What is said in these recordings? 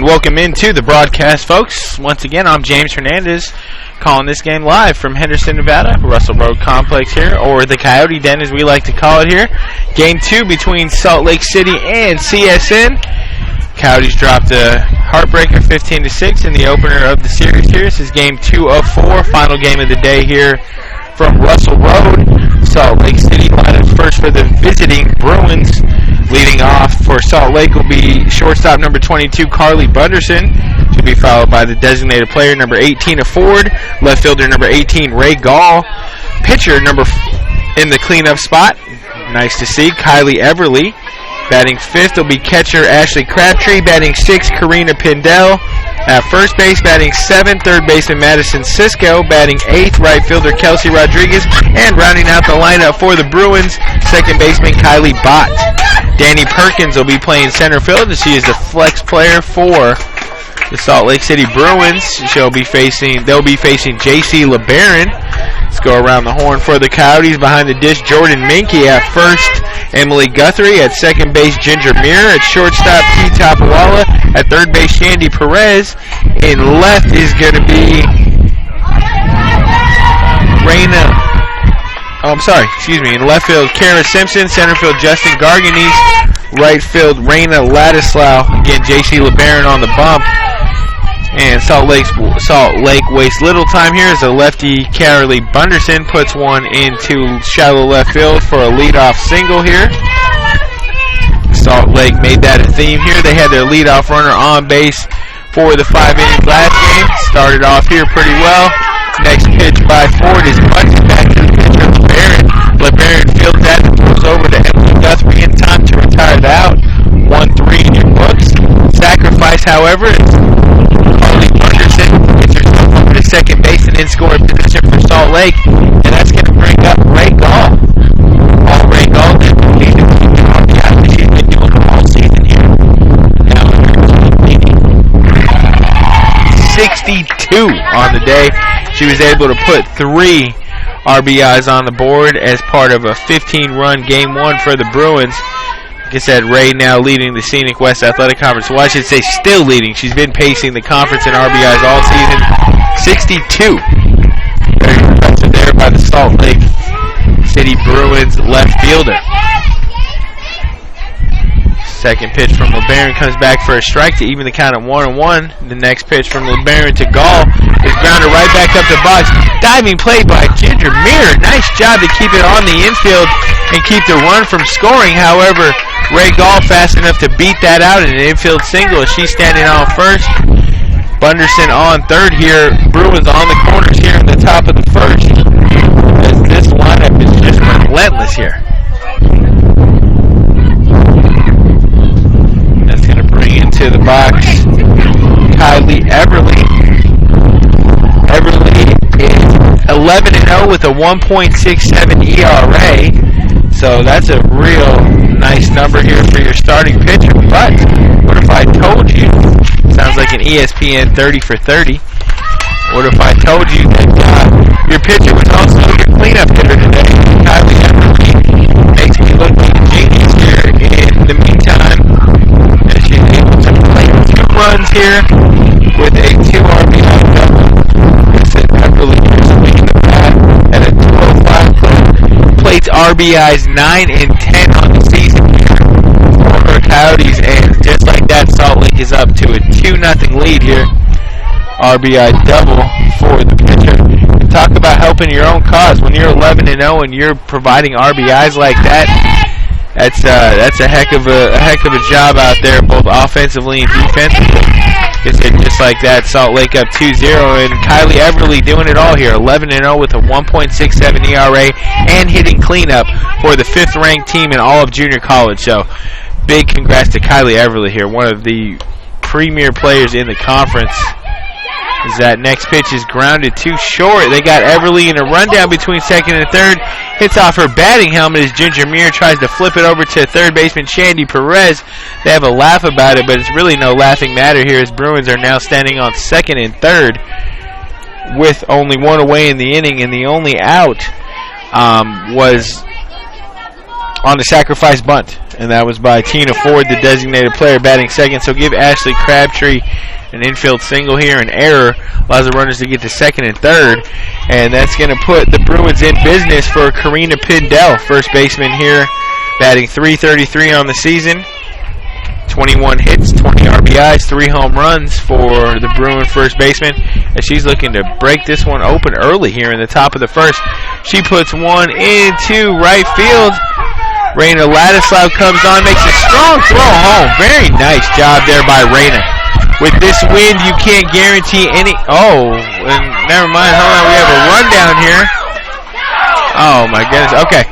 welcome into the broadcast, folks. Once again, I'm James Hernandez, calling this game live from Henderson, Nevada, Russell Road Complex here, or the Coyote Den as we like to call it here. Game 2 between Salt Lake City and CSN. Coyotes dropped a heartbreaker 15-6 in the opener of the series here. This is game 2 of 4, final game of the day here from Russell Road. Salt Lake City lineup first for the visiting Bruins. Leading off for Salt Lake will be shortstop number 22, Carly Bunderson. She'll be followed by the designated player number 18, Ford. Left fielder number 18, Ray Gall. Pitcher in the cleanup spot, nice to see, Kylie Everly. Batting 5th will be catcher Ashley Crabtree. Batting 6th, Karina Pindell. At first base, batting 7th, third baseman Madison Cisco. Batting 8th, right fielder Kelsey Rodriguez. And rounding out the lineup for the Bruins, second baseman Kylie Bott. Danny Perkins will be playing center field, and she is the flex player for the Salt Lake City Bruins. They'll be facing J.C. LeBaron. Let's go around the horn for the Coyotes. Behind the dish, Jordan Minke. At first, Emily Guthrie. At second base, Ginger Muir. At shortstop, T. Tapawala. At third base, Shandy Perez. In left is going to be In left field, Kara Simpson. Center field, Justin Garganese. Right field, Raina Ladislaw. Again, J.C. LeBaron on the bump. And Salt Lake wastes little time here as a lefty, Carly Bunderson, puts one into shallow left field for a leadoff single here. Salt Lake made that a theme here. They had their leadoff runner on base for the 5 innings last game. Started off here pretty well. Next pitch by Ford is bunted back to the pitcher, LeBaron. LeBaron fields that and throws over to Emily Guthrie in time to retire the out. 1-3 in your books. Sacrifice, however, is Carly Bunderson gets herself over to second base and in scoring position for Salt Lake. And that's going to bring up Ray Gall. Ray Gall did he's been doing it all season here. Now 62 on the day. She was able to put 3 RBIs on the board as part of a 15-run Game 1 for the Bruins. Like I said, Ray now leading the Scenic West Athletic Conference. Well, I should say still leading. She's been pacing the conference in RBIs all season. 62. Very impressive there by the Salt Lake City Bruins left fielder. Second pitch from LeBaron comes back for a strike to even the count at 1-1. The next pitch from LeBaron to Gall is grounded right back up the box. Diving play by Ginger Muir. Nice job to keep it on the infield and keep the run from scoring. However, Ray Gall fast enough to beat that out in an infield single as she's standing on first. Bunderson on third here. Bruins on the corners here in the top of the first. As this lineup is just relentless here. That's going to bring into the box Kylie Everly. Everly is 11-0 with a 1.67 ERA. So that's a real nice number here for your starting pitcher. But what if I told you, sounds like an ESPN 30 for 30. What if I told you that your pitcher was also your cleanup hitter today? Kylie Everly makes me look like a genius here. In the meantime, as she's able to play 2 runs here with a 2 RBI double. Everly is swinging the bat at a 205 clip. Plates RBIs 9 and 10 on the season here for her Coyotes, and just like that, Salt Lake is up to a 2-0 lead here. RBI double for the pitcher. And talk about helping your own cause. When you're 11-0 and you're providing RBIs like that, that's a heck of a job out there, both offensively and defensively. Just like that, Salt Lake up 2-0, and Kylie Everly doing it all here. 11-0 with a 1.67 ERA and hitting cleanup for the 5th-ranked team in all of junior college. So, big congrats to Kylie Everly here, one of the premier players in the conference. As that next pitch is grounded too short. They got Everly in a rundown between second and third. Hits off her batting helmet as Ginger Muir tries to flip it over to third baseman Shandy Perez. They have a laugh about it, but it's really no laughing matter here as Bruins are now standing on second and third with only 1 away in the inning, and the only out was on the sacrifice bunt. And that was by Tina Ford, the designated player, batting second. So give Ashley Crabtree an infield single here. An error allows the runners to get to second and third. And that's going to put the Bruins in business for Karina Pindell, first baseman here, batting .333 on the season. 21 hits, 20 RBIs, 3 home runs for the Bruin first baseman. And she's looking to break this one open early here in the top of the first. She puts one into right field. Raina Ladislav comes on, makes a strong throw home. Very nice job there by Raina. With this wind, you can't guarantee any... Oh, and never mind. Hold on, we have a rundown here. Oh, my goodness. Okay.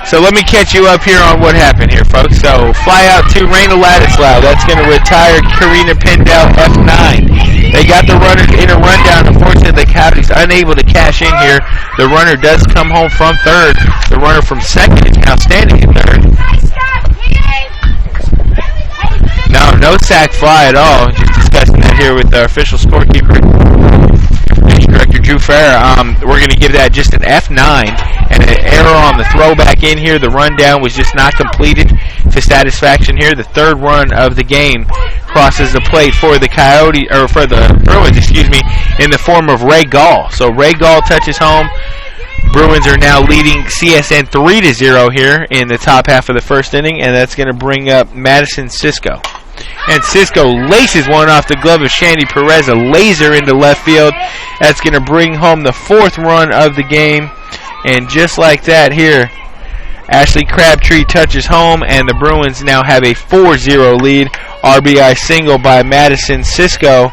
So let me catch you up here on what happened here, folks. So fly out to Raina Ladislav. That's going to retire Karina Pindell, F9. They got the runner in a rundown. Unfortunately, the Coyotes unable to cash in here. The runner does come home from third. The runner from second is now standing in third. No sack fly at all. Just discussing that here with our official scorekeeper, Director Drew Farrer. We're going to give that just an F9. And an error on the throwback in here. The rundown was just not completed to satisfaction here. The third run of the game crosses the plate for the Coyotes, or for the Bruins, in the form of Ray Gall. So Ray Gall touches home. Bruins are now leading CSN 3-0 here in the top half of the first inning, and that's going to bring up Madison Cisco. And Cisco laces one off the glove of Shandy Perez, a laser into left field. That's going to bring home the fourth run of the game. And just like that here, Ashley Crabtree touches home, and the Bruins now have a 4-0 lead. RBI single by Madison Cisco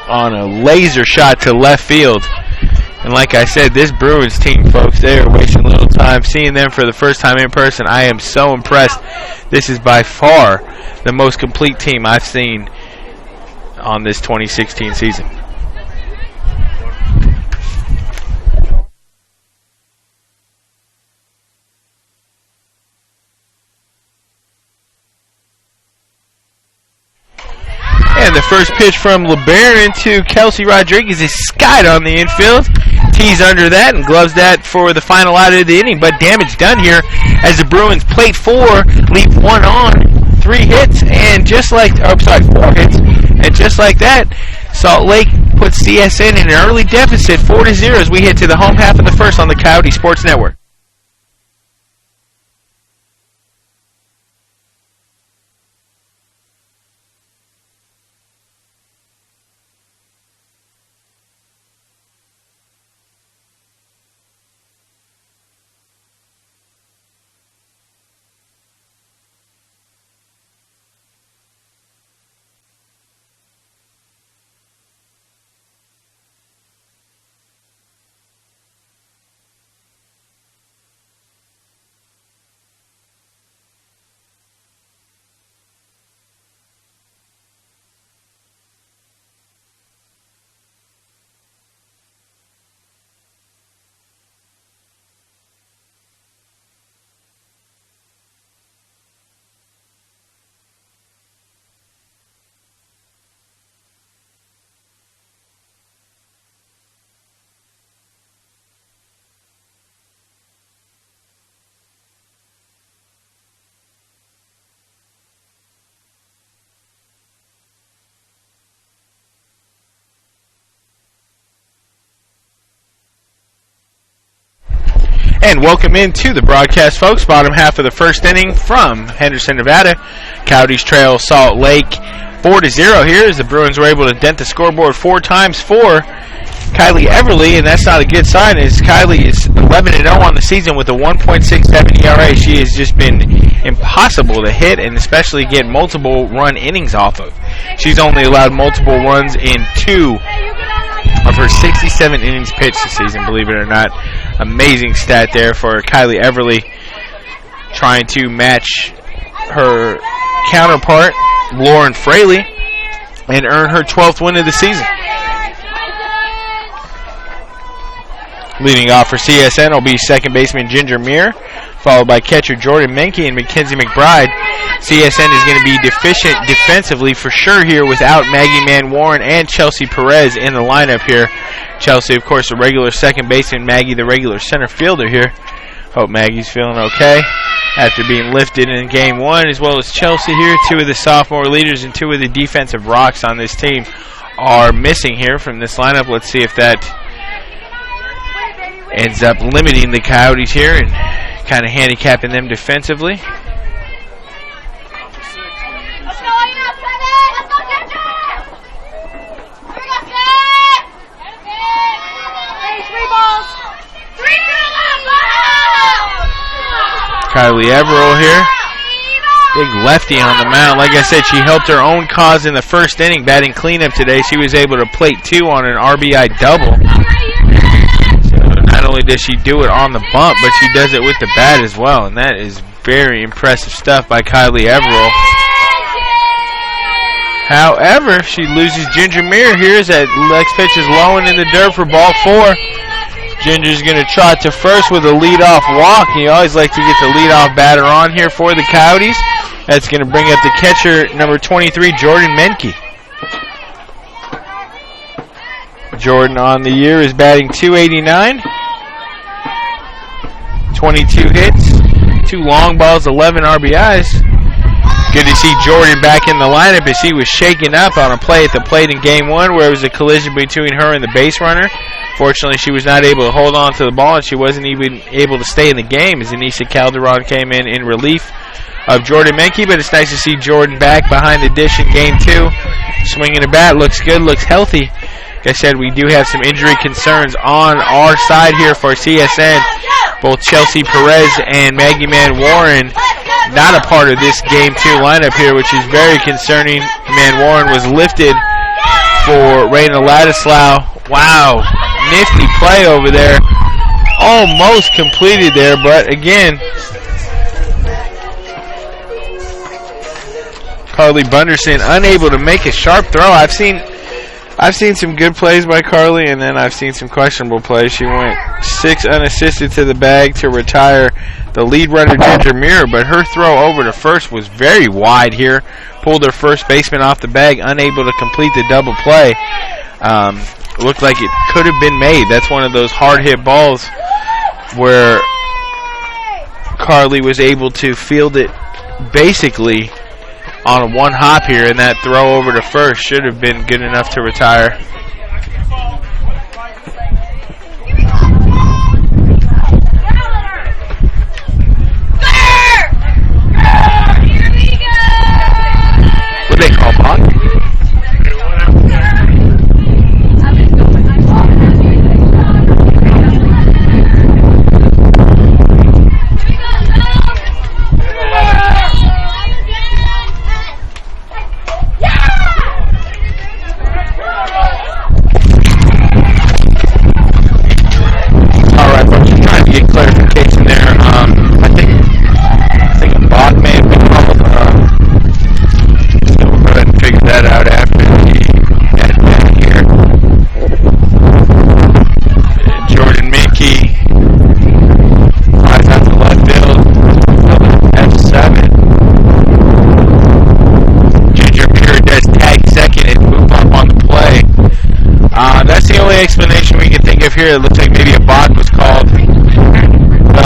on a laser shot to left field. And like I said, this Bruins team, folks, they are wasting a little time. Seeing them for the first time in person, I am so impressed. This is by far the most complete team I've seen on this 2016 season. And the first pitch from LeBaron to Kelsey Rodriguez is skied on the infield. Tees under that and gloves that for the final out of the inning. But damage done here as the Bruins plate 4, leave 1 on, 3 hits, and just like, 4 hits, and just like that, Salt Lake puts CSN in an early deficit, 4-0, as we head to the home half of the first on the Coyote Sports Network. And welcome into the broadcast, folks. Bottom half of the first inning from Henderson, Nevada. Coyotes trail Salt Lake 4-0 here as the Bruins were able to dent the scoreboard 4 times for Kylie Everly, and that's not a good sign as Kylie is 11-0 on the season with a 1.67 ERA. She has just been impossible to hit and especially get multiple run innings off of. She's only allowed multiple runs in 2 of her 67 innings pitched this season, believe it or not. Amazing stat there for Kylie Everly, trying to match her counterpart, Lauren Fraley, and earn her 12th win of the season. Leading off for CSN will be second baseman Ginger Muir, followed by catcher Jordan Menke and Mackenzie McBride. CSN is going to be deficient defensively for sure here without Maggie Mann Warren and Chelsea Perez in the lineup here. Chelsea, of course, the regular second baseman, Maggie the regular center fielder here. Hope Maggie's feeling okay. after being lifted in Game 1, as well as Chelsea here. 2 of the sophomore leaders and 2 of the defensive rocks on this team are missing here from this lineup. Let's see if that ends up limiting the Coyotes here and kind of handicapping them defensively. Kylie Everell here. Big lefty on the mound. Like I said, she helped her own cause in the first inning, batting cleanup today. She was able to plate 2 on an RBI double. So not only does she do it on the bump, but she does it with the bat as well. And that is very impressive stuff by Kylie Everell. However, she loses Ginger Muir here as that next pitch is low and in the dirt for ball 4. Ginger's going to trot to first with a leadoff walk. You always like to get the leadoff batter on here for the Coyotes. That's going to bring up the catcher, number 23, Jordan Menke. Jordan on the year is batting .289. 22 hits, 2 long balls, 11 RBIs. Good to see Jordan back in the lineup as he was shaken up on a play at the plate in Game 1 where it was a collision between her and the base runner. Fortunately, she was not able to hold on to the ball, and she wasn't even able to stay in the game as Anissa Calderon came in relief of Jordan Menke. But it's nice to see Jordan back behind the dish in Game 2. Swinging the bat, looks good, looks healthy. Like I said, we do have some injury concerns on our side here for CSN. Both Chelsea Perez and Maggie Man Warren not a part of this Game 2 lineup here, which is very concerning. Man Warren was lifted for Raina Ladislaw. Wow, nifty play over there. Almost completed there, but again, Carly Bunderson unable to make a sharp throw. I've seen some good plays by Carly, and then I've seen some questionable plays. She went 6 unassisted to the bag to retire the lead runner, Ginger Muir, but her throw over to first was very wide here. Pulled her first baseman off the bag, unable to complete the double play. Looked like it could have been made. That's one of those hard-hit balls where Carly was able to field it basically on one hop here, and that throw over to first should have been good enough to retire. What do they call balk? Clarification there. I think a balk may have been called. So we'll go ahead and figure that out after the head back here. Jordan Menke flies out to left field. F7. Ginger Muir does tag second and move up on the play. That's the only explanation we can think of here. It looks like maybe a balk was called.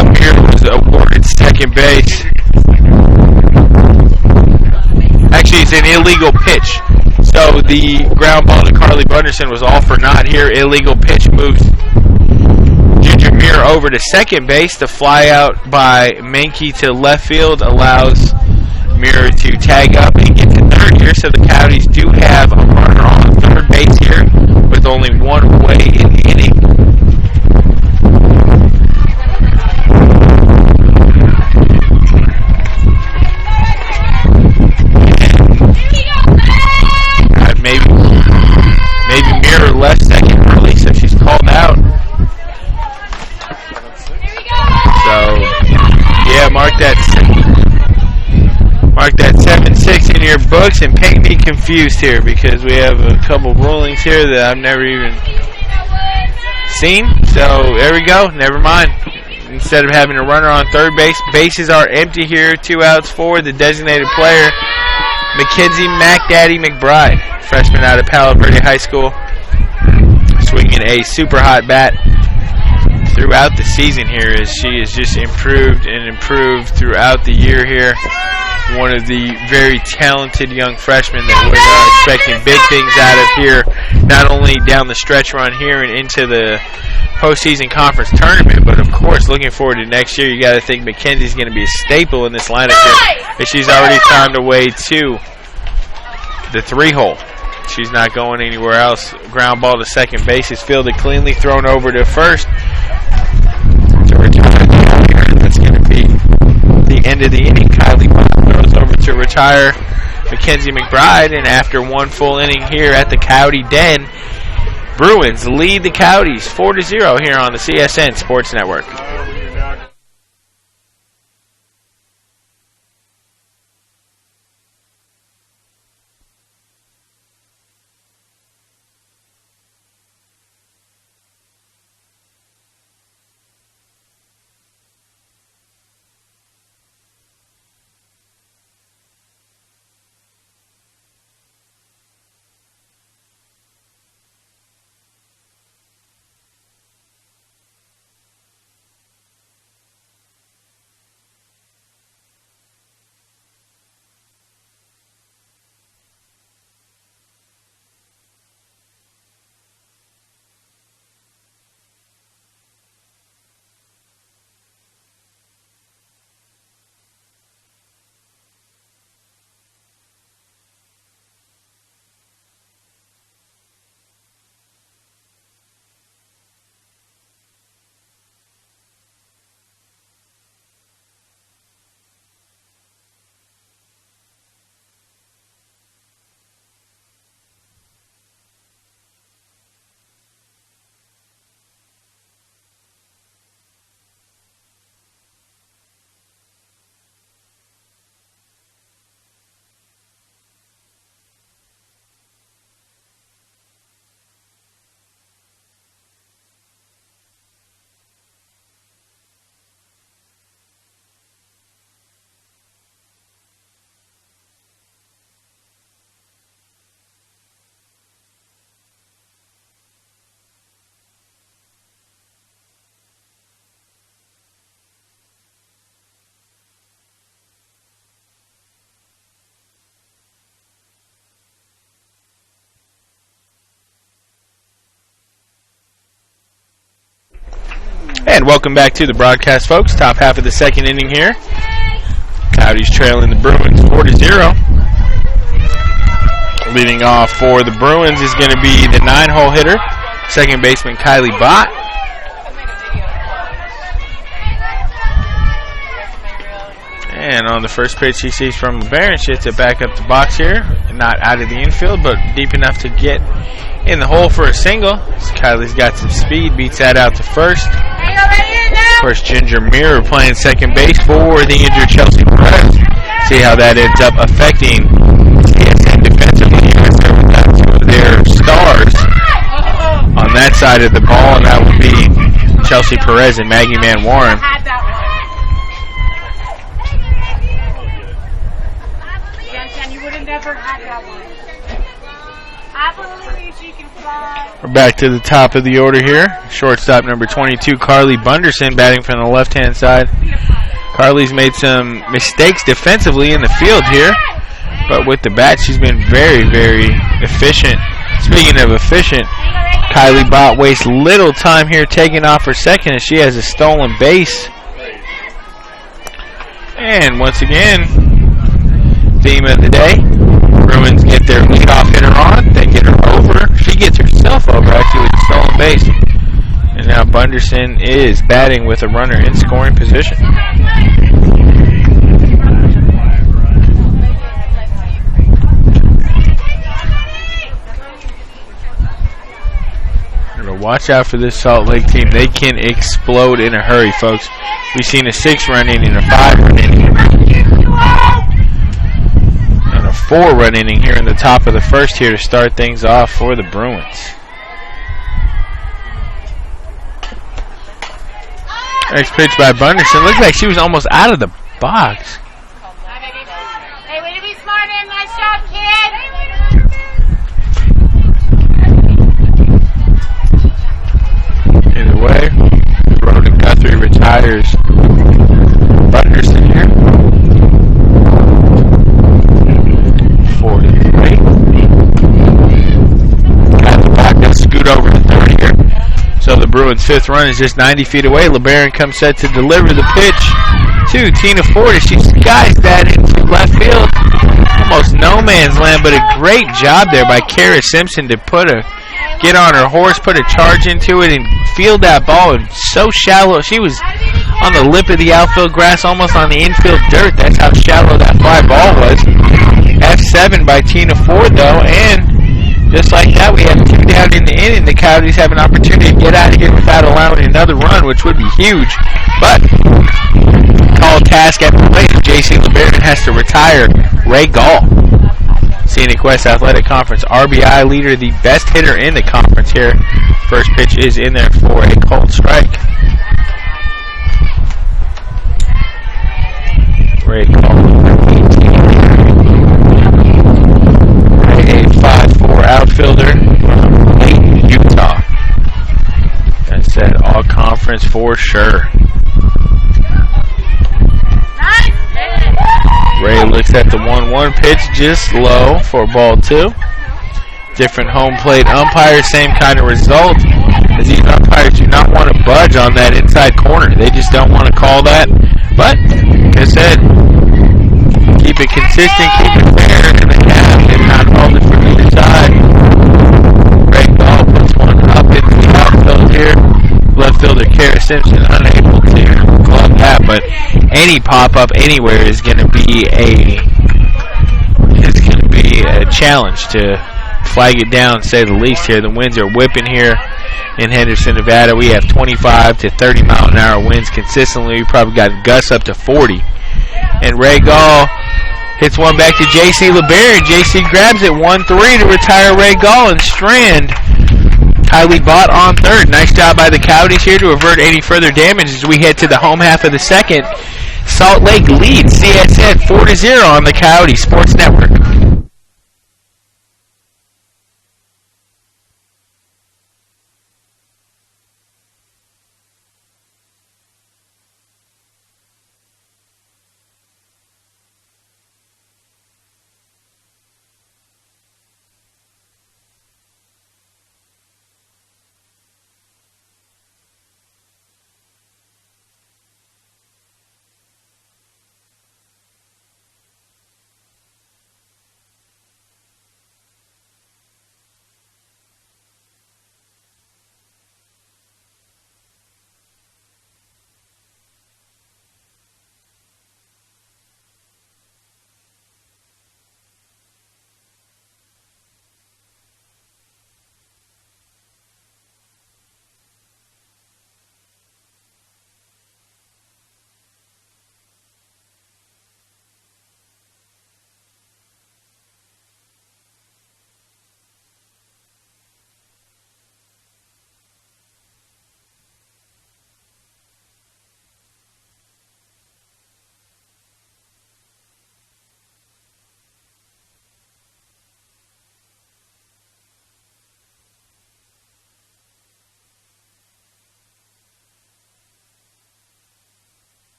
Muir was awarded second base. Actually, it's an illegal pitch. So the ground ball to Carly Bunderson was all for naught here. Illegal pitch moves Ginger Muir over to second base. The fly out by Menke to left field allows Muir to tag up and get to third here. So the Coyotes do have a runner on third base here with only one away in the inning. Maybe Muir left second early, so she's called out. So, yeah, mark that 7-6 in your books and paint me confused here because we have a couple rulings here that I've never even seen. So there we go. Never mind. Instead of having a runner on third base, bases are empty here. 2 outs for the designated player, Mackenzie McDaddy McBride, freshman out of Palo Verde High School, swinging a super hot bat throughout the season here as she has just improved and improved throughout the year here. One of the very talented young freshmen that we're expecting big things out of here, not only down the stretch run here and into the postseason conference tournament, but of course looking forward to next year. You got to think Mackenzie's going to be a staple in this lineup here, but she's already found a way to the 3-hole. She's not going anywhere else. Ground ball to second base is fielded cleanly, thrown over to first. To retire here. That's going to be the end of the inning. Kylie throws over to retire Mackenzie McBride, and after one full inning here at the Coyote Den, Bruins lead the Coyotes 4-0 here on the CSN Sports Network. And welcome back to the broadcast, folks. Top half of the second inning here. Coyotes trailing the Bruins 4-0. Leading off for the Bruins is going to be the 9-hole hitter, second baseman Kylie Bott. And on the first pitch he sees from LeBaron, she hits it back up the box here. Not out of the infield, but deep enough to get in the hole for a single. So Kylie's got some speed, beats that out to first. Of course, Ginger Mirror playing second base for the injured Chelsea Perez. See how that ends up affecting CSN defensively as they've got two of their stars on that side of the ball, and that would be Chelsea Perez and Maggie Mann Warren. We're back to the top of the order here. Shortstop number 22, Carly Bunderson, batting from the left-hand side. Carly's made some mistakes defensively in the field here, but with the bat, she's been very, very efficient. Speaking of efficient, Kylie Bott wastes little time here taking off her second as she has a stolen base. And once again, theme of the day, Bruins get their leadoff hitter on, they get her over. She gets herself over actually with a stolen base. And now Bunderson is batting with a runner in scoring position. Watch out for this Salt Lake team. They can explode in a hurry, folks. We've seen a 6-run inning, a 5-run inning, and a 4-run inning here in the top of the first here to start things off for the Bruins. Next pitch by Bunderson. Looked like she was almost out of the box. Hey, way to be smart and nice job, kid. Either way, umpires Bunderson here. 43. Got the back to scoot over to third here. So the Bruins' fifth run is just 90 feet away. LeBaron comes set to deliver the pitch to Tina Ford. She skies that into left field. Almost no man's land, but a great job there by Kara Simpson to get on her horse, put a charge into it, and field that ball. So shallow. She was on the lip of the outfield grass, almost on the infield dirt. That's how shallow that fly ball was. F7 by Tina Ford, though, and just like that, we have 2 down in the inning. The Coyotes have an opportunity to get out of here without allowing another run, which would be huge. But tall task at the plate. J.C. LeBaron has to retire Ray Gall. Scenic West Athletic Conference RBI leader, the best hitter in the conference here. First pitch is in there for a called strike. Ray Gall, number 18. A 5'4" outfielder from Layton, Utah. That said, all conference for sure. Ray looks at the 1-1 pitch, just low for ball 2. Different home plate umpires, same kind of result. As these umpires do not want to budge on that inside corner. They just don't want to call that. But, like I said, keep it consistent, keep it fair, and they have. They've not called it from either side. Ray Gall puts one up into the outfield here. Left fielder Kara Simpson unable to glove that, but any pop-up anywhere is going to be a challenge to flag it down, say the least here. The winds are whipping here in Henderson, Nevada. We have 25 to 30 mile an hour winds consistently. We probably got gusts up to 40. And Ray Gall hits one back to J.C. LeBaron. J.C. grabs it 1-3 to retire Ray Gall and strand Kylie Bott on third. Nice job by the Coyotes here to avert any further damage as we head to the home half of the second. Salt Lake leads CSN 4-0 on the Coyote Sports Network.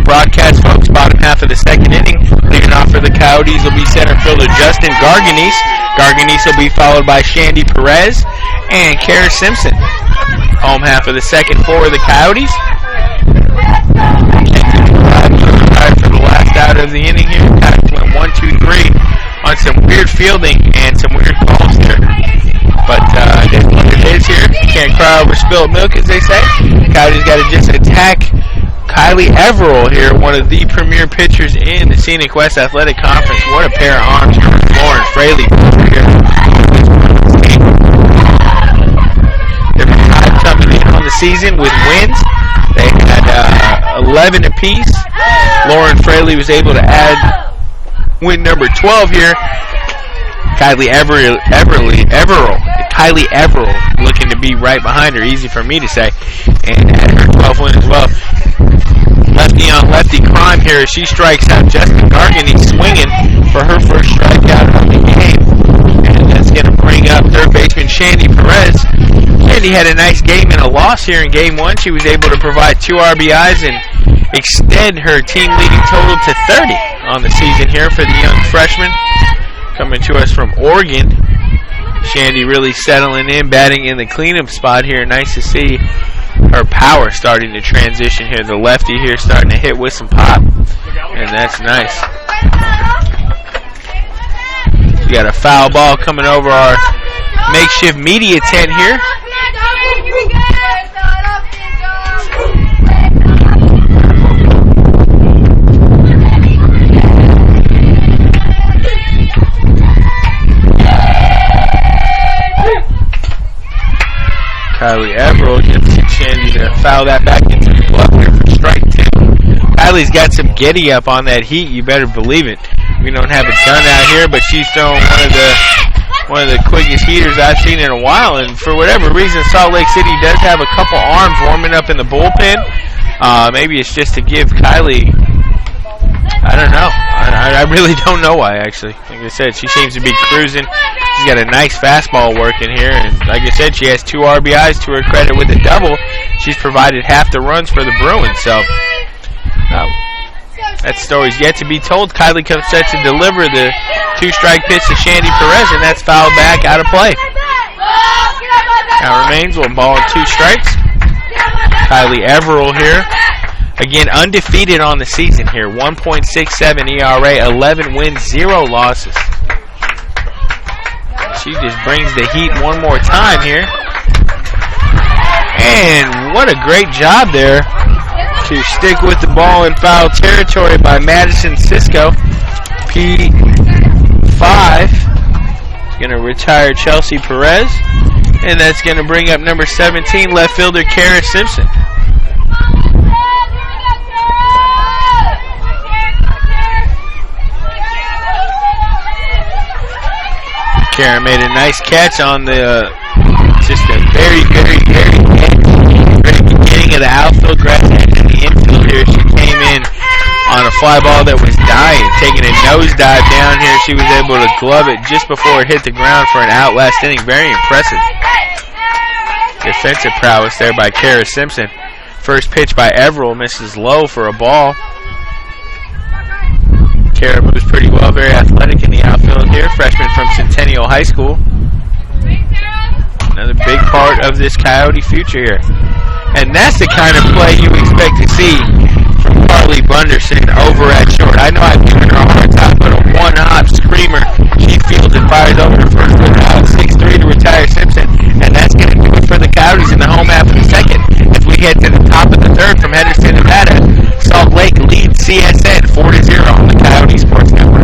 Broadcast, folks. Bottom half of the second inning. Leading off for the Coyotes will be center fielder Justin Garganese. Garganese will be followed by Shandy Perez and Kara Simpson. Home half of the second for the Coyotes. For the last out of the inning here. Coyotes went 1-2-3 on some weird fielding and some weird calls there. But that's what it is here. Can't cry over spilled milk, as they say. Coyotes got to just attack Kylie Everell here, one of the premier pitchers in the Scenic West Athletic Conference. What a pair of arms here with Lauren Fraley here. They're 5 coming in on the season with wins. They had 11 apiece. Lauren Fraley was able to add win number 12 here. Kylie Everell looking to be right behind her. Easy for me to say. And had her 12th win as well. Lefty on lefty safety crime here as she strikes out Justin Gargan. He's swinging for her first strikeout of the game. And that's going to bring up third baseman Shandy Perez. Shandy had a nice game and a loss here in game one. She was able to provide 2 RBIs and extend her team-leading total to 30 on the season here for the young freshman. Coming to us from Oregon. Shandy really settling in, batting in the cleanup spot here. Nice to see her power starting to transition here. The lefty here starting to hit with some pop, and that's nice. We got a foul ball coming over our makeshift media tent here. Kylie Averill gets Shandy to foul that back into the glove here for strike 2. Kylie's got some giddy up on that heat, you better believe it. We don't have a gun out here, but she's throwing one of the quickest heaters I've seen in a while, and for whatever reason, Salt Lake City does have a couple arms warming up in the bullpen. Maybe it's just to give Kylie, I don't know. I really don't know why, actually. Like I said, she seems to be cruising. She's got a nice fastball working here, and like I said, she has 2 RBIs to her credit with a double. She's provided half the runs for the Bruins, so that story's yet to be told. Kylie comes set to deliver the 2-strike pitch to Shandy Perez, and that's fouled back out of play. Now remains 1 ball and 2 strikes. Kylie Averill here. Again, undefeated on the season here. 1.67 ERA, 11 wins, 0 losses. She just brings the heat one more time here. And what a great job there to stick with the ball in foul territory by Madison Cisco. P5 is going to retire Chelsea Perez. And that's going to bring up number 17, left fielder Kara Simpson. Kara made a nice catch on the, just a very beginning of the outfield, grass edge in the infield here. She came in on a fly ball that was dying, taking a nosedive down here. She was able to glove it just before it hit the ground for an out last inning. Very impressive defensive prowess there by Kara Simpson. First pitch by Averill misses low for a ball. Kara moves pretty well, very athletic in the outfield here. Freshman from Centennial High School. Another big part of this Coyote future here. And that's the kind of play you expect to see from Carly Bunderson over at short. I know I've given her a hard time, but a one-hop screamer. She fields and fires over her first one out, 6-3 to retire Simpson. And that's going to do it for the Coyotes in the home half of the second. As we head to the top of the third from Henderson, Nevada, Salt Lake leads CSN 4-0 on the Coyote Sports Network.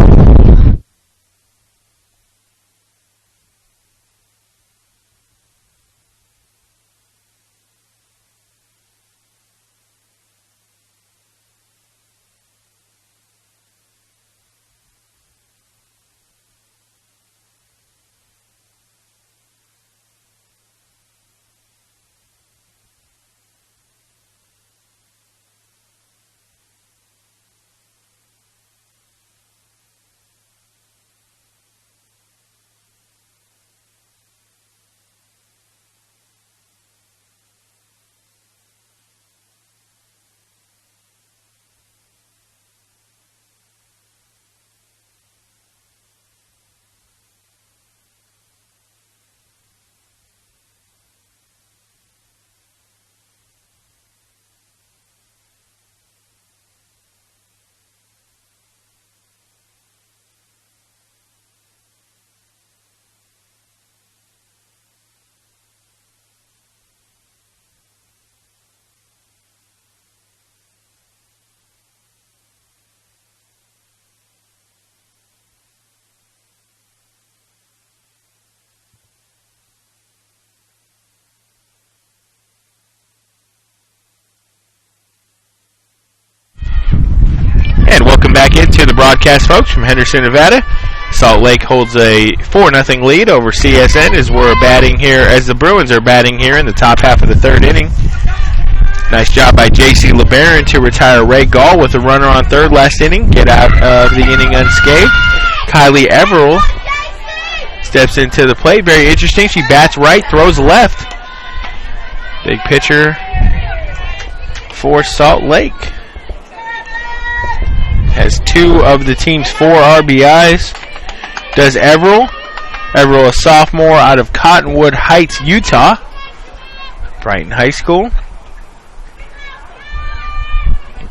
And welcome back into the broadcast, folks, from Henderson, Nevada. Salt Lake holds a 4-0 lead over CSN as we're batting here, as the Bruins are batting here in the top half of the third inning. Nice job by J.C. LeBaron to retire Ray Gall with a runner on third last inning. Get out of the inning unscathed. Kylie Everell steps into the plate. Very interesting. She bats right, throws left. Big pitcher for Salt Lake. Has 2 of the team's 4 RBIs. Does Everell. Everell, a sophomore out of Cottonwood Heights, Utah. Brighton High School.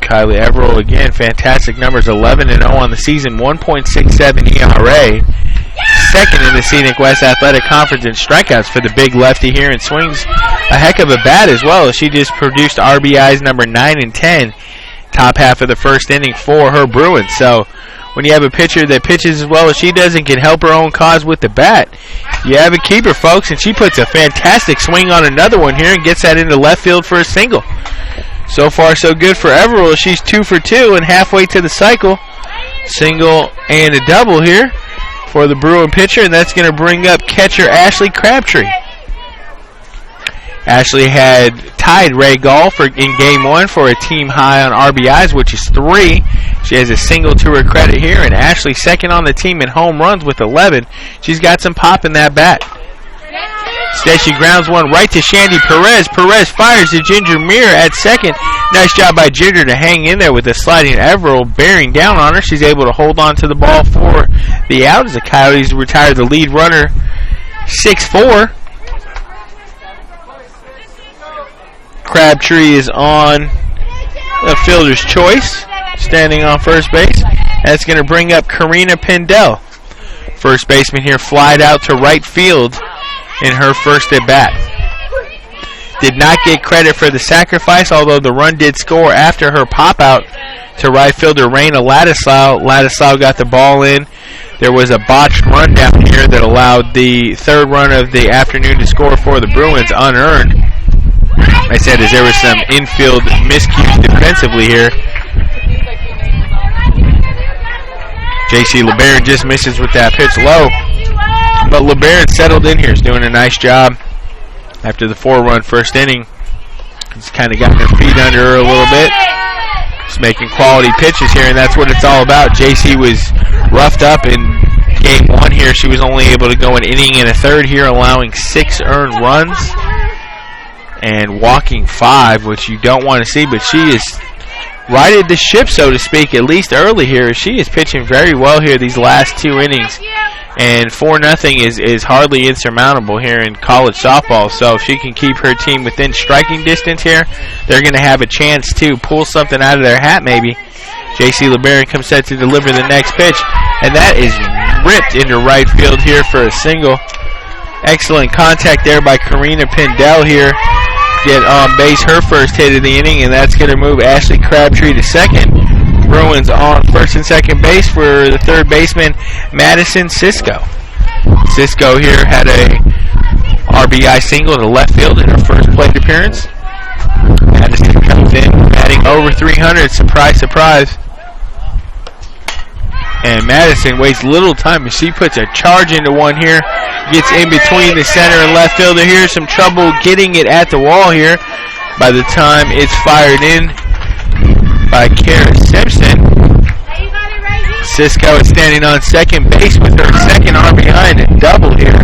Kylie Everell, again, fantastic numbers, 11-0 on the season, 1.67 ERA. Second in the Scenic West Athletic Conference in strikeouts for the big lefty here, and swings a heck of a bat as well. She just produced RBIs number 9 and 10, top half of the first inning for her Bruins. So when you have a pitcher that pitches as well as she does and can help her own cause with the bat, you have a keeper, folks, and she puts a fantastic swing on another one here and gets that into left field for a single. So far, so good for Everell. She's 2 for 2 and halfway to the cycle. Single and a double here for the Bruin pitcher, and that's going to bring up catcher Ashley Crabtree. Ashley had tied Ray Gall in Game 1 for a team high on RBIs, which is 3. She has a single to her credit here, and Ashley second on the team in home runs with 11. She's got some pop in that bat. Instead, she grounds one right to Shandy Perez. Perez fires to Ginger Muir at second. Nice job by Ginger to hang in there with a sliding Everell bearing down on her. She's able to hold on to the ball for the out as the Coyotes retire the lead runner 6-4. Crabtree is on the fielder's choice, standing on first base. That's going to bring up Karina Pindell. First baseman here flied out to right field in her first at bat. Did not get credit for the sacrifice, although the run did score after her pop out to right fielder Raina Ladislaw. Ladislaw got the ball in. There was a botched run down here that allowed the third run of the afternoon to score for the Bruins unearned. I said as there was some infield miscues defensively here. J.C. LeBaron just misses with that pitch low. But LeBaron settled in here. Is doing a nice job after the 4-run first inning. He's kind of gotten her feet under her a little bit. Just making quality pitches here, and that's what it's all about. J.C. was roughed up in Game 1 here. She was only able to go an inning and a third here, allowing 6 earned runs and walking 5, which you don't want to see, but she is righted the ship, so to speak, at least early here. She is pitching very well here these last 2 innings. And 4-0 is hardly insurmountable here in college softball. So if she can keep her team within striking distance here, they're going to have a chance to pull something out of their hat maybe. J.C. LeBaron comes set to deliver the next pitch. And that is ripped into right field here for a single. Excellent contact there by Karina Pindell here. Get on base her first hit of the inning, and that's going to move Ashley Crabtree to second. Bruins on first and second base for the third baseman, Madison Cisco. Cisco here had a RBI single to left field in her first plate appearance. Madison comes in batting over 300. Surprise, surprise. And Madison wastes little time as she puts a charge into one here. Gets in between the center and left fielder here. Some trouble getting it at the wall here by the time it's fired in by Kara Simpson. Cisco is standing on second base with her second RBI and a double here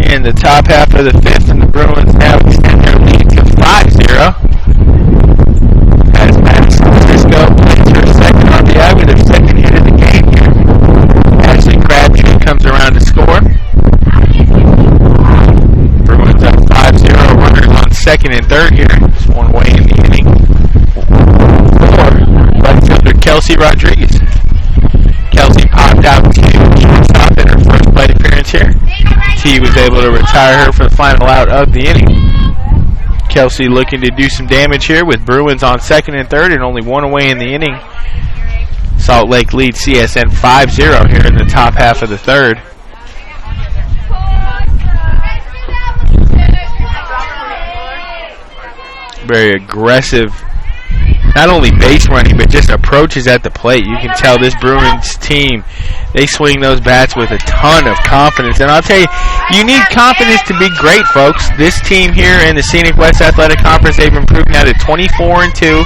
in the top half of the fifth, and the Bruins now extend their lead to 5-0 as Madison Cisco plays her second RBI with her second hit of the game here. Ashley Crabtree comes around to score. Bruins up 5-0, runners on second and third here. Just one way in the inning. Right fielder Kelsey Rodriguez. Kelsey popped out to shortstop in her first plate appearance here. He was able to retire her for the final out of the inning. Kelsey looking to do some damage here with Bruins on second and third and only one away in the inning. Salt Lake leads CSN 5-0 here in the top half of the third. Very aggressive not only base running, but just approaches at the plate. You can tell this Bruins team, they swing those bats with a ton of confidence. And I'll tell you, you need confidence to be great, folks. This team here in the Scenic West Athletic Conference, they've improved now to 24-2.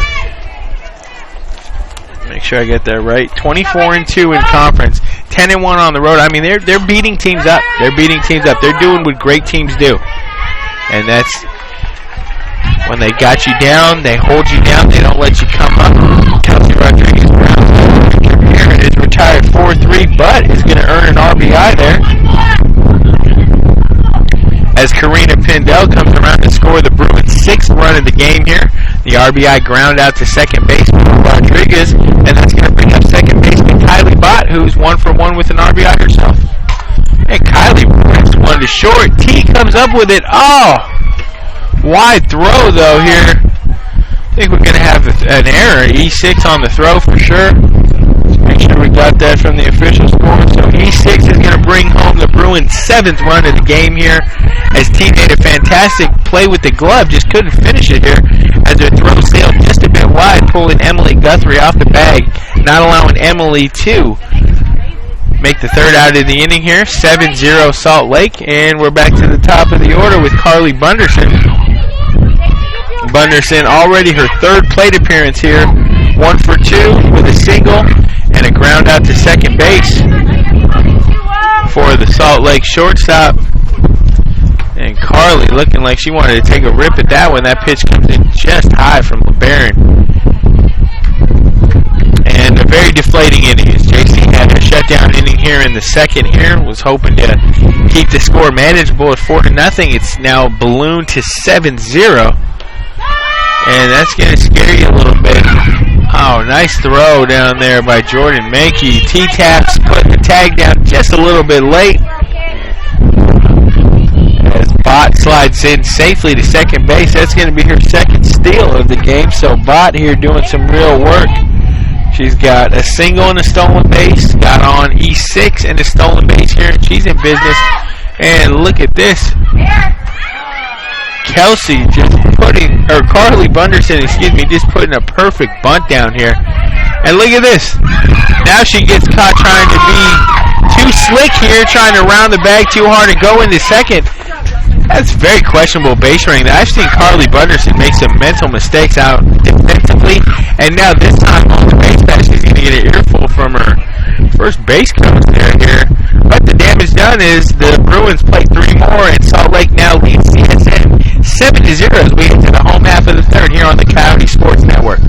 Make sure I get that right. 24-2 in conference, 10-1 on the road. I mean, they're beating teams up. They're beating teams up. They're doing what great teams do. And that's when they got you down, they hold you down, they don't let you come up. Kelsey Rodriguez Brown here is retired 4-3, but is going to earn an RBI there. As Karina Pindell comes around to score the Bruins' 6th run of the game here. The RBI ground out to second baseman Rodriguez, and that's going to bring up second baseman Kylie Bott, who's 1 for 1 with an RBI herself. And Kylie brings one to short. T comes up with it. Oh! Wide throw, though, here. I think we're going to have an error. E6 on the throw for sure. Make sure we got that from the official score. So E6 is going to bring home the Bruins' 7th run of the game here, as T made a fantastic play with the glove, just couldn't finish it here, as their throw sailed just a bit wide, pulling Emily Guthrie off the bag, not allowing Emily to make the 3rd out of the inning here. 7-0 Salt Lake, and we're back to the top of the order with Carly Bunderson. Bunderson already her 3rd plate appearance here, 1 for 2 with a single and a ground out to second base for the Salt Lake shortstop. And Carly looking like she wanted to take a rip at that one. That pitch comes in just high from LeBaron. And a very deflating inning as JC had a shutdown inning here in the 2nd here. Was hoping to keep the score manageable at 4-0. It's now ballooned to 7-0. And that's going to scare you a little bit. Oh, nice throw down there by Jordan Mankey. T-Taps putting the tag down just a little bit late. As Bott slides in safely to second base. That's going to be her 2nd steal of the game. So Bott here doing some real work. She's got a single and a stolen base. Got on E6 and a stolen base here. And she's in business. And look at this. Kelsey Carly Bunderson, just putting a perfect bunt down here. And look at this. Now she gets caught trying to be too slick here, trying to round the bag too hard and go into second. That's very questionable base running. I've seen Carly Bunderson make some mental mistakes out defensively, and now this time on the base pass, she's going to get an earful from her first base coach there here. But the damage done is the Bruins play 3 more, and Salt Lake now leads CSN 7-0 as we get to the home half of the 3rd here on the Coyote Sports Network.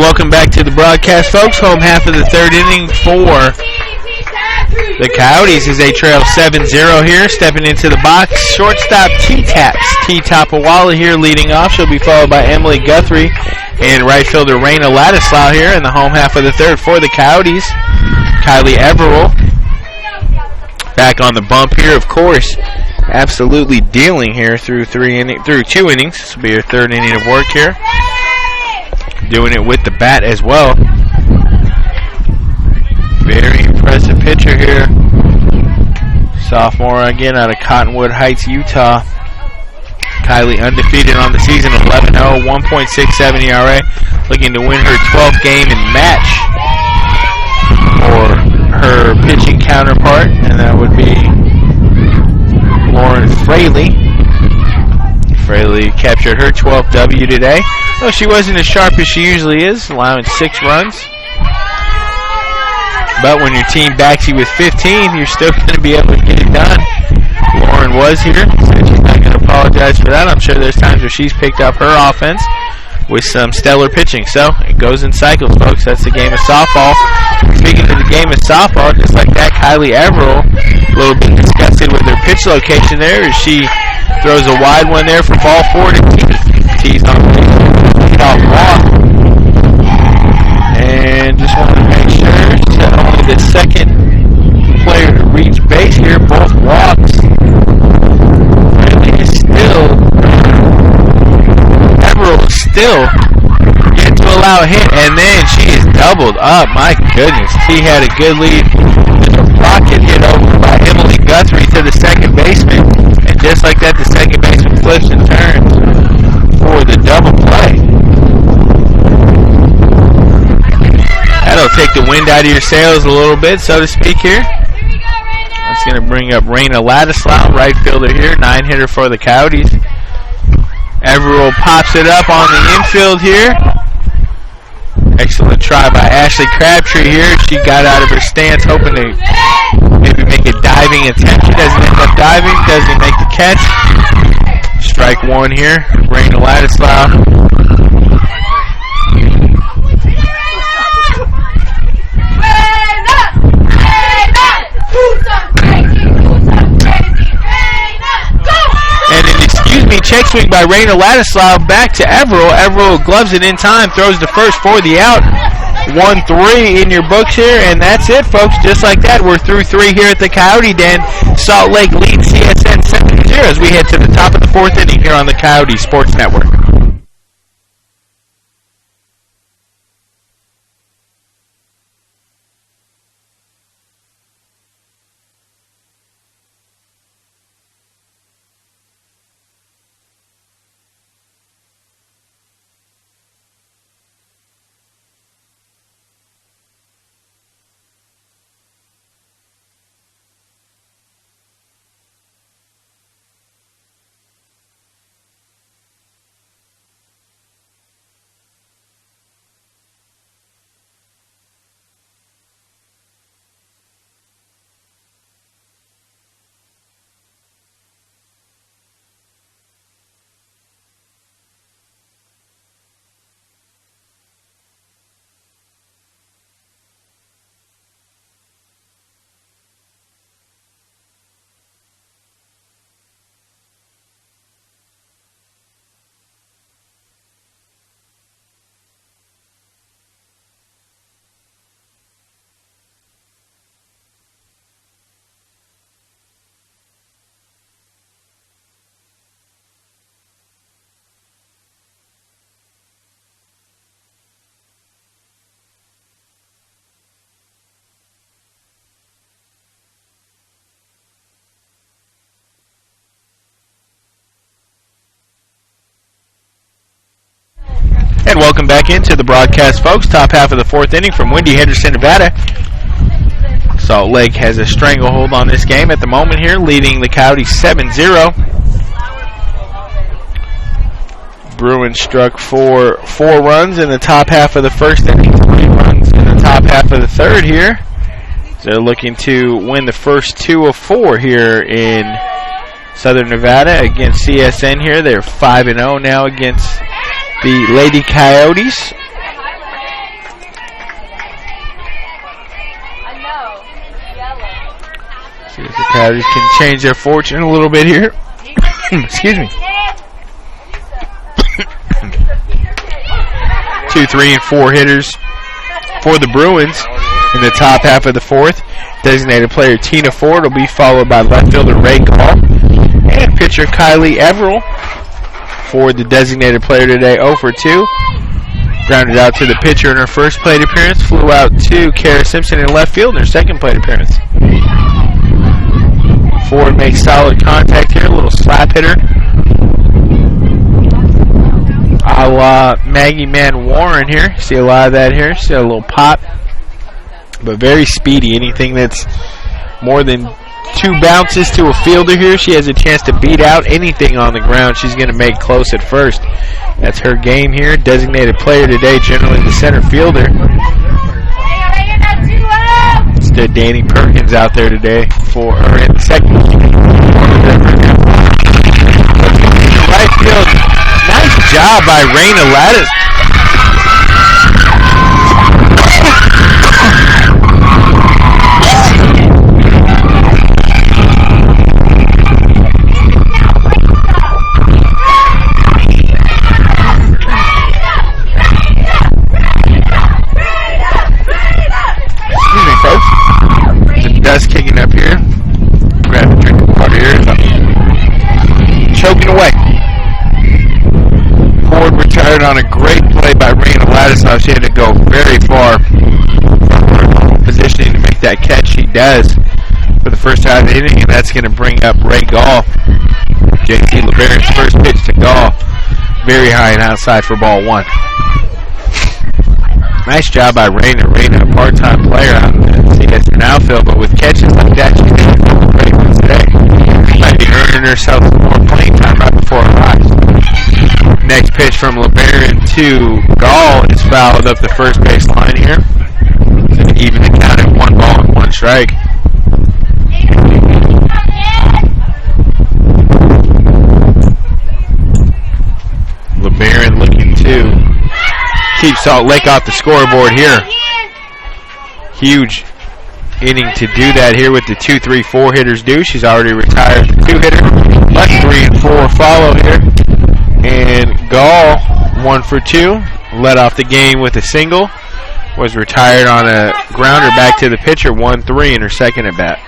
Welcome back to the broadcast, folks. Home half of the 3rd inning for the Coyotes as they trail 7-0 here. Stepping into the box, shortstop T-Taps. T-Tapawala here leading off. She'll be followed by Emily Guthrie and right fielder Raina Ladislaw here in the home half of the 3rd for the Coyotes. Kylie Everill back on the bump here, of course. Absolutely dealing here through 2 innings. This will be her 3rd inning of work here. Doing it with the bat as well. Very impressive pitcher here. Sophomore again out of Cottonwood Heights, Utah. Kylie undefeated on the season, 11-0, 1.67 ERA. Looking to win her 12th game and match for her pitching counterpart, and that would be Lauren Fraley. Fraley captured her 12th W today. Though she wasn't as sharp as she usually is, allowing 6 runs. But when your team backs you with 15, you're still going to be able to get it done. Lauren was here, so she's not going to apologize for that. I'm sure there's times where she's picked up her offense with some stellar pitching. So it goes in cycles, folks. That's the game of softball. Speaking of the game of softball, just like that, Kylie Averill, a little bit disgusted with her pitch location there as she throws a wide one there for ball 4 to T's on the off walk. And just want to make sure that only the second player to reach base here, both walks. Really is Averill is still yet to allow a hit, and then she is doubled up. My goodness, T had a good lead. There's a rocket hit over by Emily Guthrie to the second baseman, and just like that, the second baseman flips and turns for the double play. That'll take the wind out of your sails a little bit, so to speak here. That's going to bring up Raina Ladislaw, right fielder here, 9-hitter for the Coyotes. Averill pops it up on the infield here. Excellent try by Ashley Crabtree here. She got out of her stance hoping to maybe make a diving attempt. She doesn't end up diving, doesn't make the catch. Strike 1 here, Raina Ladislaw. Check swing by Raina Ladislaw back to Averill. Averill gloves it in time, throws the first for the out. 1-3 in your books here, and that's it, folks. Just like that, we're through 3 here at the Coyote Den. Salt Lake leads CSN 7-0 as we head to the top of the 4th inning here on the Coyote Sports Network. And welcome back into the broadcast, folks. Top half of the 4th inning from windy Henderson, Nevada. Salt Lake has a stranglehold on this game at the moment here, leading the Coyotes 7-0. Bruins struck for 4 runs in the top half of the 1st inning, 3 runs in the top half of the 3rd here. They're looking to win the first 2 of 4 here in Southern Nevada against CSN here. They're 5-0 now against the Lady Coyotes. See if the Coyotes can change their fortune a little bit here. Excuse me. 2, 3, and 4 hitters for the Bruins in the top half of the 4th. Designated player Tina Ford will be followed by left fielder Ray Gall and pitcher Kylie Averill. For the designated player today, 0 for 2. Grounded out to the pitcher in her first plate appearance. Flew out to Kara Simpson in left field in her second plate appearance. Ford makes solid contact here. A little slap hitter. A la Maggie Man Warren here. See a lot of that here. See a little pop. But very speedy. Anything that's more than 2 bounces to a fielder here, she has a chance to beat out anything on the ground. She's going to make close at first. That's her game here. Designated player today, generally the center fielder. Stood Danny Perkins out there today for her in the second. Right field. Nice job by Raina Lattis. Dust kicking up here. Grab a drink of water here. Choking away. Ford retired on a great play by Raina Ladislav. She had to go very far from her positioning to make that catch. She does for the first half of the inning, and that's going to bring up Ray Gall. JT LeBaron's first pitch to Gall. Very high and outside for ball 1. Nice job by Raina. Raina, a part-time player out in the CSN outfield, but with catches like that, she's going to go great ones today. She might be earning herself some more playing time right before her eyes. Next pitch from LeBaron to Gall is fouled up the first base line here. It's going to even the count at 1 ball and 1 strike. LeBaron looking to keep Salt Lake off the scoreboard here. Huge inning to do that here with the 2, 3, 4 hitters due. She's already retired the 2 hitter. But 3 and 4 follow here. And Gall, 1 for 2. Led off the game with a single. Was retired on a grounder back to the pitcher. 1-3 in her second at bat.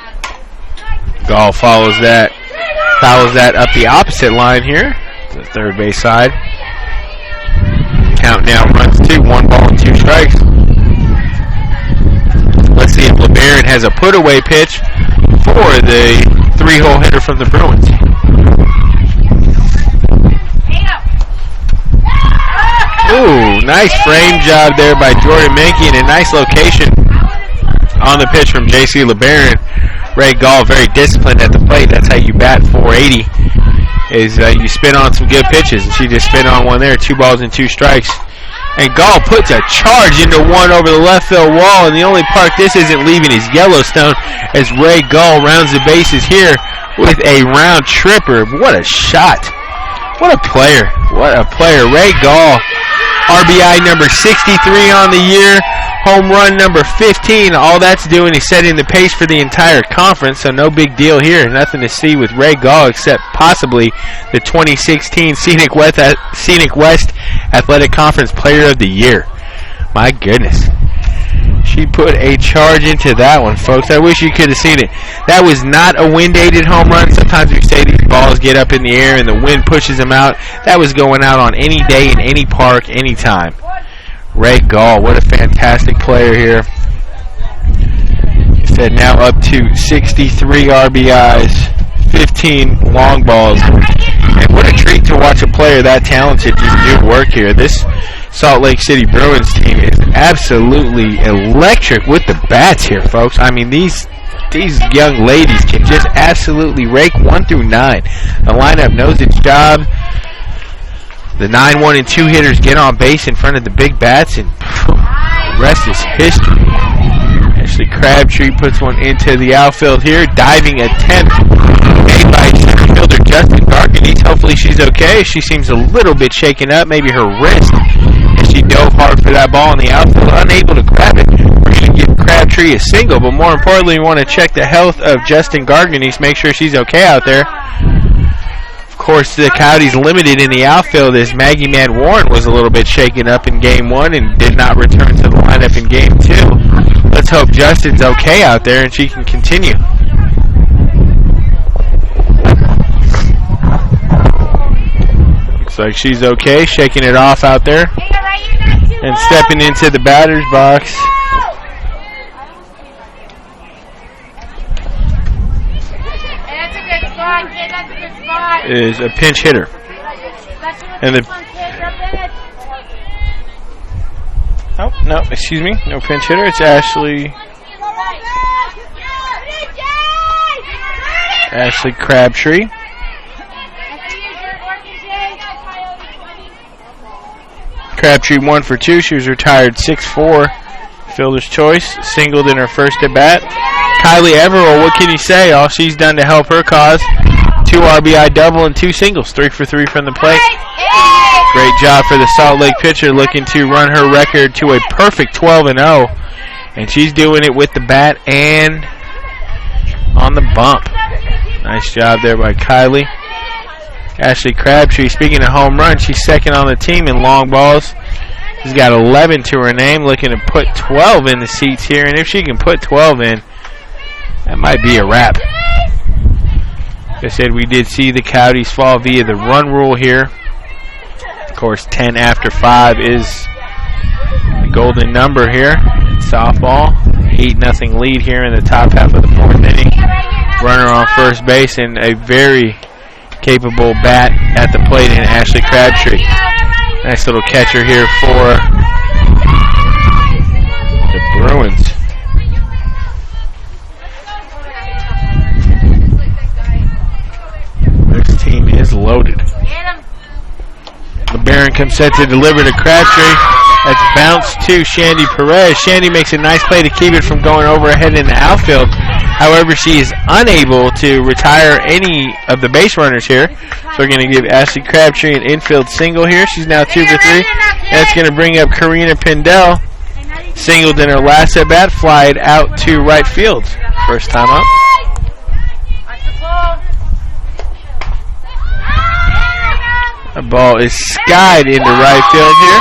Gall follows that up the opposite line here. To the third base side. Count now runs 2, 1 ball and 2 strikes. Let's see if LeBaron has a put-away pitch for the 3-hole hitter from the Bruins. Ooh, nice frame job there by Jordan Menke, and a nice location on the pitch from J.C. LeBaron. Ray Gall very disciplined at the plate. That's how you bat 480. Is you spin on some good pitches, and she just spin on one there. 2 balls and 2 strikes. And Gall puts a charge into one over the left field wall, and the only park this isn't leaving is Yellowstone as Ray Gall rounds the bases here with a round tripper. What a shot. What a player. What a player. Ray Gall, RBI number 63 on the year. Home run number 15. All that's doing is setting the pace for the entire conference, so no big deal here. Nothing to see with Ray Gall except possibly the 2016 Scenic West Athletic Conference Player of the Year. My goodness. She put a charge into that one, folks. I wish you could have seen it. That was not a wind-aided home run. Sometimes we say these balls get up in the air and the wind pushes them out. That was going out on any day in any park, anytime. Ray Gall, what a fantastic player here. He said now up to 63 RBIs, 15 long balls. And what a treat to watch a player that talented just do work here. This Salt Lake City Bruins team is absolutely electric with the bats here, folks. I mean, these young ladies can just absolutely rake 1 through 9. The lineup knows its job. The 9, 1, and 2 hitters get on base in front of the big bats, and the rest is history. Ashley Crabtree puts one into the outfield here. Diving attempt made by center fielder Justin Garganese. Hopefully she's okay. She seems a little bit shaken up, maybe her wrist, as she dove hard for that ball in the outfield, unable to grab it. We're going to give Crabtree a single, but more importantly, we want to check the health of Justin Garganese, make sure she's okay out there. Of course, the Coyotes limited in the outfield as Maggie Man Warren was a little bit shaken up in Game 1 and did not return to the lineup in Game 2. Let's hope Justin's okay out there and she can continue. Looks like she's okay, shaking it off out there. Hey, all right, you're not too And stepping into the batter's box is a pinch hitter. And excuse me, no pinch hitter. It's Ashley Crabtree. Crabtree 1 for 2. She was retired 6-4. Fielder's choice. Singled in her first at bat. Kylie Everell, what can you say? All she's done to help her cause. 2 RBI double and 2 singles. 3 for 3 from the plate. Great job for the Salt Lake pitcher, looking to run her record to a perfect 12-0. And she's doing it with the bat and on the bump. Nice job there by Kylie. Ashley Crabtree, speaking of home runs, she's second on the team in long balls. She's got 11 to her name, looking to put 12 in the seats here. And if she can put 12 in, that might be a wrap. Like I said, we did see the Coyotes fall via the run rule here. Of course, 10 after 5 is the golden number here in softball. 8-0 lead here in the top half of the 4th inning. Runner on first base and a very capable bat at the plate in Ashley Crabtree. Nice little catcher here for the Bruins. This team is loaded. LeBaron comes set to deliver to Crabtree. That's bounced to Shandy Perez. Shandy makes a nice play to keep it from going overhead in the outfield. However, she is unable to retire any of the base runners here. So we're going to give Ashley Crabtree an infield single here. She's now 2 for 3. That's going to bring up Karina Pindell. Singled in her last at bat, flied out to right field. First time up. The ball is skied into right field here.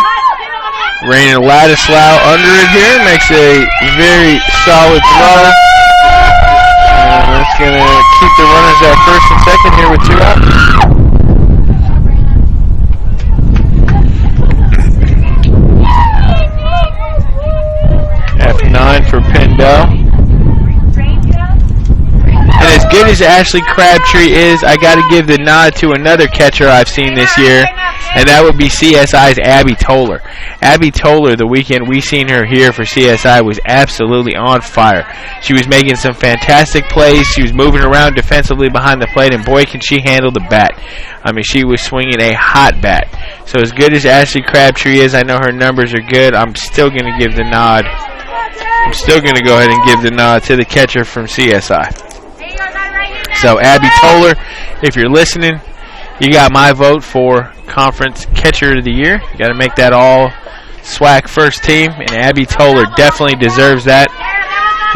Raina Ladislau under it here. Makes a very solid throw. That's going to keep the runners at first and second here with 2 outs. F9 for Pendel. And as good as Ashley Crabtree is, I got to give the nod to another catcher I've seen this year, and that would be CSI's Abby Toller. Abby Toller, the weekend we seen her here for CSI, was absolutely on fire. She was making some fantastic plays. She was moving around defensively behind the plate, and boy, can she handle the bat. I mean, she was swinging a hot bat. So as good as Ashley Crabtree is, I know her numbers are good. I'm still going to give the nod. I'm still going to go ahead and give the nod to the catcher from CSI. So Abby Toller, if you're listening, you got my vote for Conference Catcher of the Year. You got to make that all SWAC first team, and Abby Toller definitely deserves that.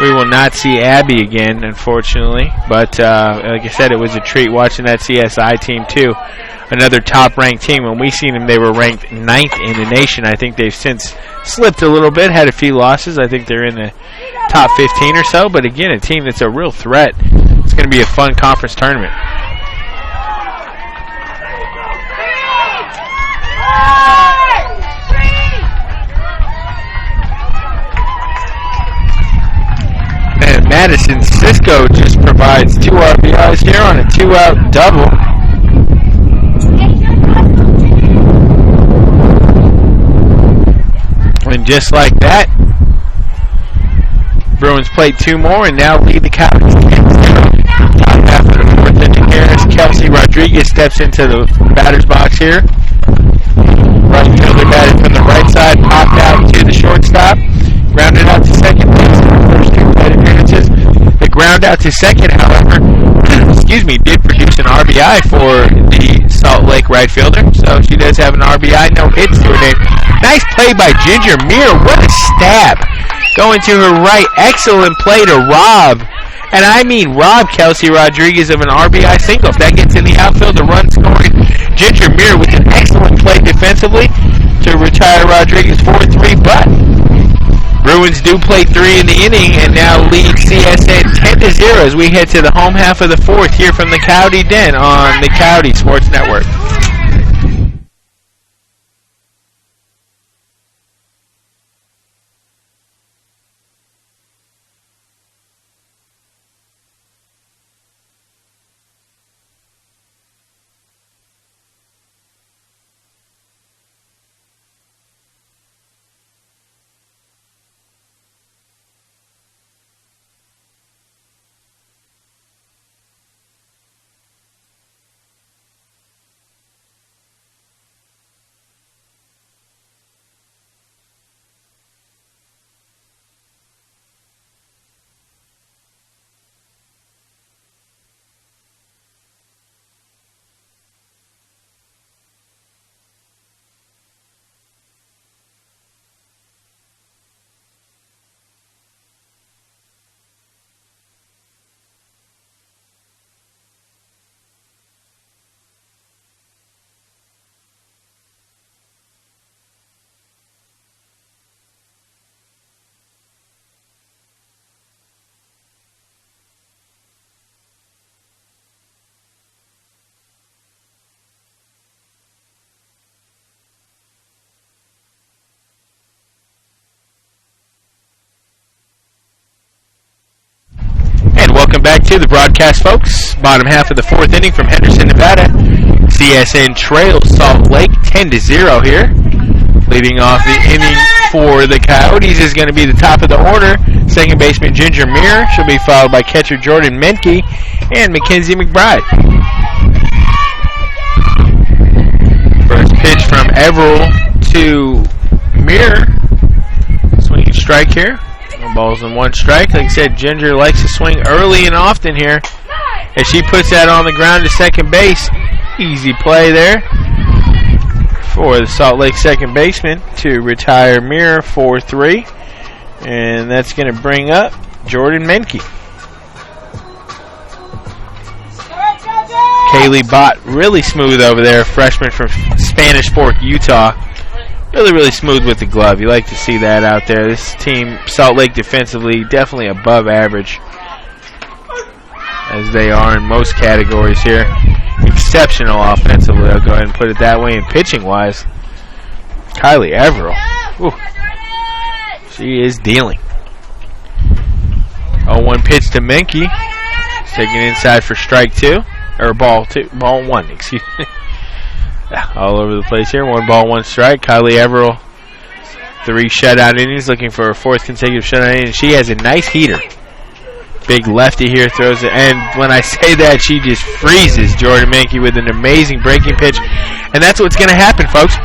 We will not see Abby again, unfortunately, but like I said, it was a treat watching that CSI team too. Another top-ranked team. When we seen them, they were ranked 9th in the nation. I think they've since slipped a little bit, had a few losses. I think they're in the top 15 or so, but again, a team that's a real threat. It's going to be a fun conference tournament. And Madison Cisco just provides 2 RBIs here on a 2-out double. And just like that, Bruins played 2 more and now lead the Coyotes 10-0. Top half of the 4th inning here as Kelsey Rodriguez steps into the batter's box here. Right fielder batted from the right side, popped out to the shortstop, grounded out to second base in the first 2 plate appearances. The ground out to second, however, did produce an RBI for the Salt Lake right fielder. So she does have an RBI, no hits to her name. Nice play by Ginger Muir. What a stab. Going to her right. Excellent play to rob. And I mean rob Kelsey Rodriguez of an RBI single. If that gets in the outfield, the run scoring. Ginger Muir with an excellent play defensively to retire Rodriguez 4-3. But Bruins do play 3 in the inning and now lead CSN 10-0 as we head to the home half of the 4th here from the Coyote Den on the Coyote Sports Network. Welcome back to the broadcast, folks. Bottom half of the fourth inning from Henderson, Nevada. CSN trails Salt Lake 10-0 here. Leading off the inning for the Coyotes is going to be the top of the order. Second baseman Ginger Muir. She'll be followed by catcher Jordan Menke and Mackenzie McBride. First pitch from Everell to Muir. Swinging strike here. No balls and one strike. Like I said, Ginger likes to swing early and often here. As she puts that on the ground to second base. Easy play there for the Salt Lake second baseman to retire Muir 4-3. And that's going to bring up Jordan Menke. Kaylee Bott, really smooth over there, freshman from Spanish Fork, Utah. Really smooth with the glove. You like to see that out there. This team, Salt Lake defensively, definitely above average, as they are in most categories here. Exceptional offensively, I'll go ahead and put it that way. And pitching-wise, Kylie Everell. Whew. She is dealing. 0-1 pitch to Menke. Taking inside for strike two. Or ball one, excuse me. All over the place here. 1 ball, 1 strike. Kylie Everell, 3 shutout innings, looking for her 4th consecutive shutout inning. She has a nice heater. Big lefty here, throws it. And when I say that, she just freezes Jordan Menke with an amazing breaking pitch. And that's what's going to happen, folks.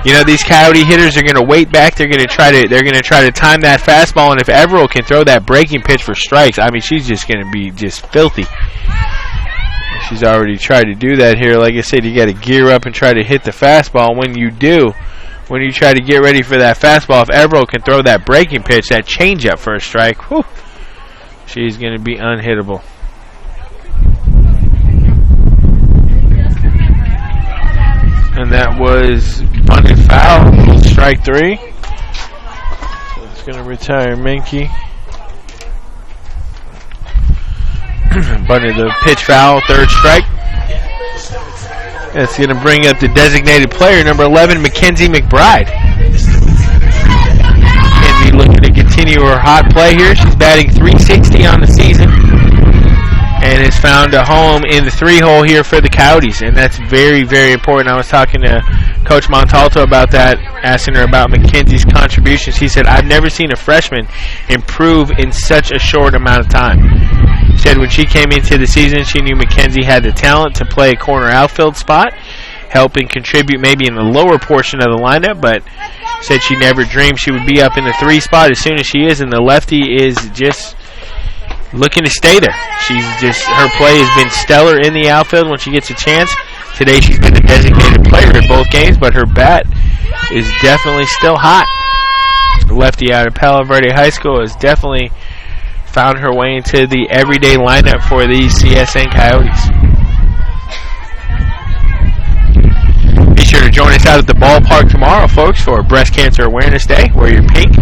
You know, these Coyote hitters are going to wait back. They're going to try to time that fastball. And if Everell can throw that breaking pitch for strikes, I mean, she's just going to be just filthy. She's already tried to do that here. Like I said, you got to gear up and try to hit the fastball. When you do, when you try to get ready for that fastball, if Everell can throw that breaking pitch, that changeup for a strike, whew, she's going to be unhittable. And that was bunted foul, strike 3. So it's going to retire Menke. Bunted the pitch foul, 3rd strike. That's going to bring up the designated player, number 11, Mackenzie McBride. Mackenzie looking to continue her hot play here. She's batting .360 on the season and has found a home in the 3-hole here for the Coyotes, and that's very, very important. I was talking to Coach Montalto about that, asking her about Mackenzie's contributions. He said, I've never seen a freshman improve in such a short amount of time. Said when she came into the season, she knew Mackenzie had the talent to play a corner outfield spot, help and contribute maybe in the lower portion of the lineup, but said she never dreamed she would be up in the 3 spot as soon as she is, and the lefty is just looking to stay there. Her play has been stellar in the outfield when she gets a chance. Today she's been the designated player in both games, but her bat is definitely still hot. The lefty out of Palo Verde High School has definitely found her way into the everyday lineup for these CSN Coyotes. Be sure to join us out at the ballpark tomorrow, folks, for Breast Cancer Awareness Day. Wear your pink.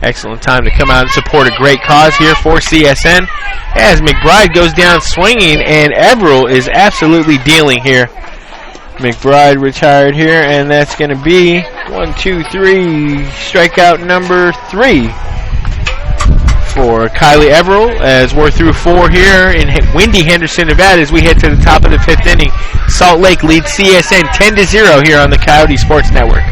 Excellent time to come out and support a great cause here for CSN as McBride goes down swinging, and Everell is absolutely dealing here. McBride retired here, and that's going to be 1, 2, 3, strikeout number 3 for Kylie Everell, as we're through 4 here in windy Henderson, Nevada, as we head to the top of the 5th inning. Salt Lake leads CSN 10-0 here on the Coyote Sports Network.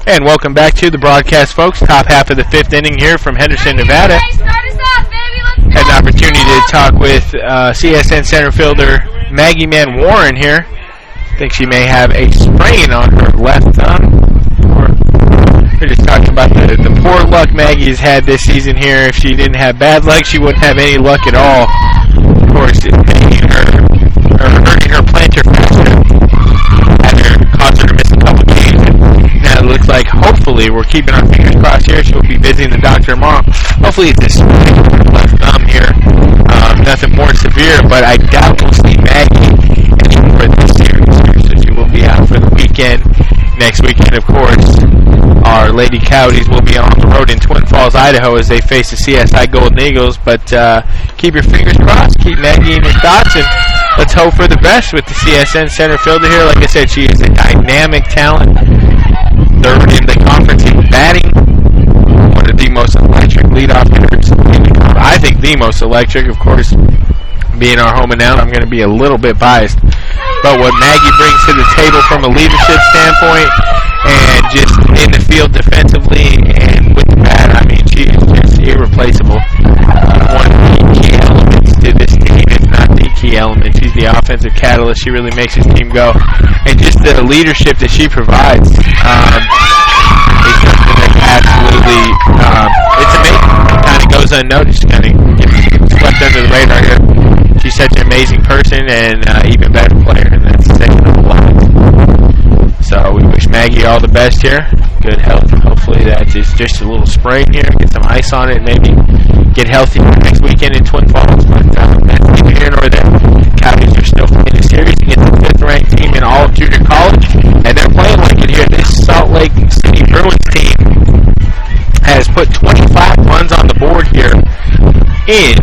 And welcome back to the broadcast, folks. Top half of the fifth inning here from Henderson, Nevada. Had an opportunity to talk with CSN center fielder Maggie Mann Warren here. I think she may have a sprain on her left thumb. We're just talking about the poor luck Maggie's had this season here. If she didn't have bad luck, she wouldn't have any luck at all. Of course, hurting her plantar fascia had her caused her to miss a couple games. Now it looks like, hopefully, we're keeping our fingers crossed here. She'll be visiting the doctor tomorrow. Hopefully it's a sprain on her left thumb here. Nothing more severe, but I doubt we'll see Maggie anymore this series here. So she will be out for the weekend. Next weekend, of course, our Lady Coyotes will be on the road in Twin Falls, Idaho, as they face the CSI Golden Eagles. But keep your fingers crossed. Keep Maggie in your thoughts, and let's hope for the best with the CSN center fielder here. Like I said, she is a dynamic talent. Third in the conference in batting. One of the most electric leadoff hitters in the conference. I think the most electric, of course. Being our home announcer, I'm going to be a little bit biased. But what Maggie brings to the table from a leadership standpoint and just in the field defensively and with the bat, I mean, she is just irreplaceable. One of the key elements to this team, if not the key element. She's the offensive catalyst. She really makes this team go. And just the leadership that she provides is something that's absolutely, it's amazing. It kind of goes unnoticed, kind of gets swept under the radar here. She's such an amazing person and even better player, and that's saying a lot. So we wish Maggie all the best here. Good health. Hopefully that is just a little sprain here. Get some ice on it, maybe get healthy for next weekend in Twin Falls. But that's neither here nor there. Coyotes are still in the series against the fifth-ranked team in all of junior college, and they're playing like it here. This Salt Lake City Bruins team has put 25 runs on the board here in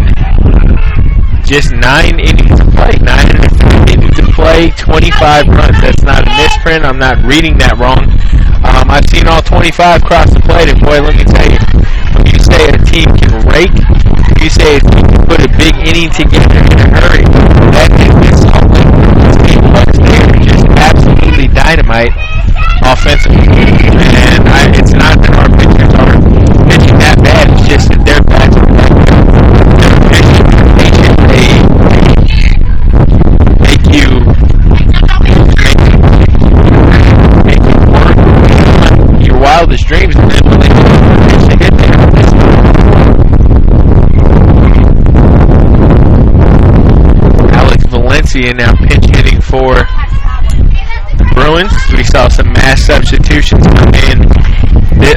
just 9 innings to play. 9 innings to play, 25 runs. That's not a misprint. I'm not reading that wrong. I've seen all 25 cross the plate, and boy, let me tell you, when you say a team can rake, when you say a team can put a big inning together in a hurry, that is this Salt Lake team was there. Just absolutely dynamite offensively. And it's not that our pitchers are pitching that bad. It's just that their bats are that good. Make you work your wildest dreams, and then when they get there. Alex Valencia now pinch hitting for the Bruins. We saw some mass substitutions come in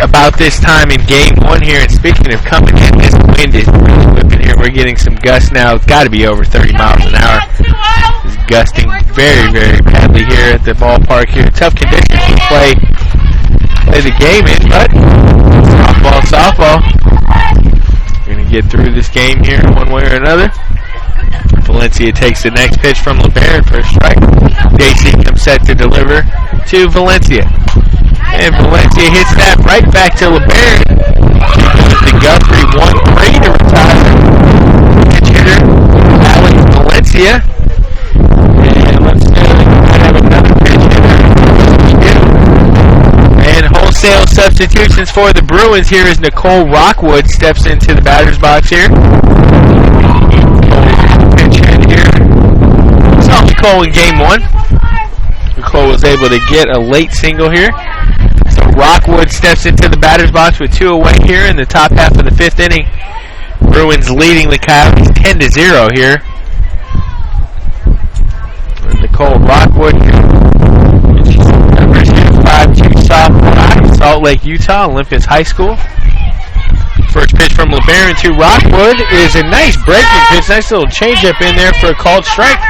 about this time in game one here. And speaking of coming in, this wind is really whipping here. We're getting some gusts now. It's got to be over 30 miles an hour. It's gusting very, very badly here at the ballpark here. Tough conditions to play the game in, but softball. We're going to get through this game here one way or another. Valencia takes the next pitch from LeBaron for a strike. JC comes set to deliver to Valencia. And Valencia hits that right back to LeBaron. The Guthrie 1-3 to retire. Pitch hitter Alex Valencia. And let's have another pitch hitter. And wholesale substitutions for the Bruins here as Nicole Rockwood steps into the batter's box here. Pitch hit here. Saw Nicole in game one. Nicole was able to get a late single here. So Rockwood steps into the batter's box with 2 away here in the top half of the fifth inning. Bruins leading the Coyotes 10-0 here. And Nicole Rockwood, numbers here, 5'2" sophomore, Salt Lake, Utah, Olympus High School. First pitch from LeBaron to Rockwood is a nice breaking pitch. Nice little changeup in there for a called strike.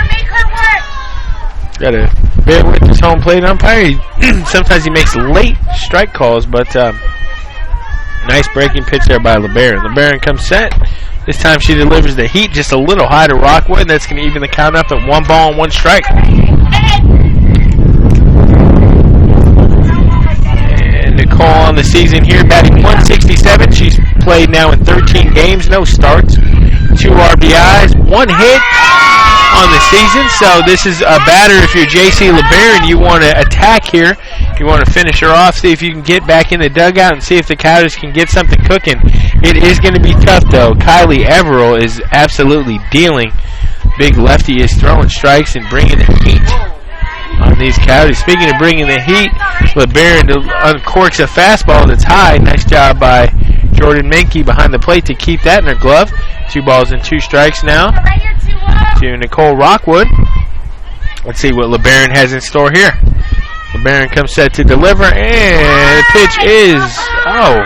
Got to bear with his home plate umpire. Sometimes he makes late strike calls, but nice breaking pitch there by LeBaron. LeBaron comes set. This time she delivers the heat just a little high to Rockwood. That's going to even the count up at 1 ball and 1 strike. And Nicole on the season here, batting .167. She's played now in 13 games, no starts, 2 RBIs, 1 hit. on the season. So this is a batter if you're J.C. LeBaron. You want to attack here. You want to finish her off, see if you can get back in the dugout and see if the Coyotes can get something cooking. It is going to be tough, though. Kylie Everill is absolutely dealing. Big lefty is throwing strikes and bringing the heat on these Coyotes. Speaking of bringing the heat, LeBaron uncorks a fastball that's high. Nice job by Jordan Menke behind the plate to keep that in her glove. 2 balls and 2 strikes now to Nicole Rockwood. Let's see what LeBaron has in store here. LeBaron comes set to deliver, and the pitch is, well,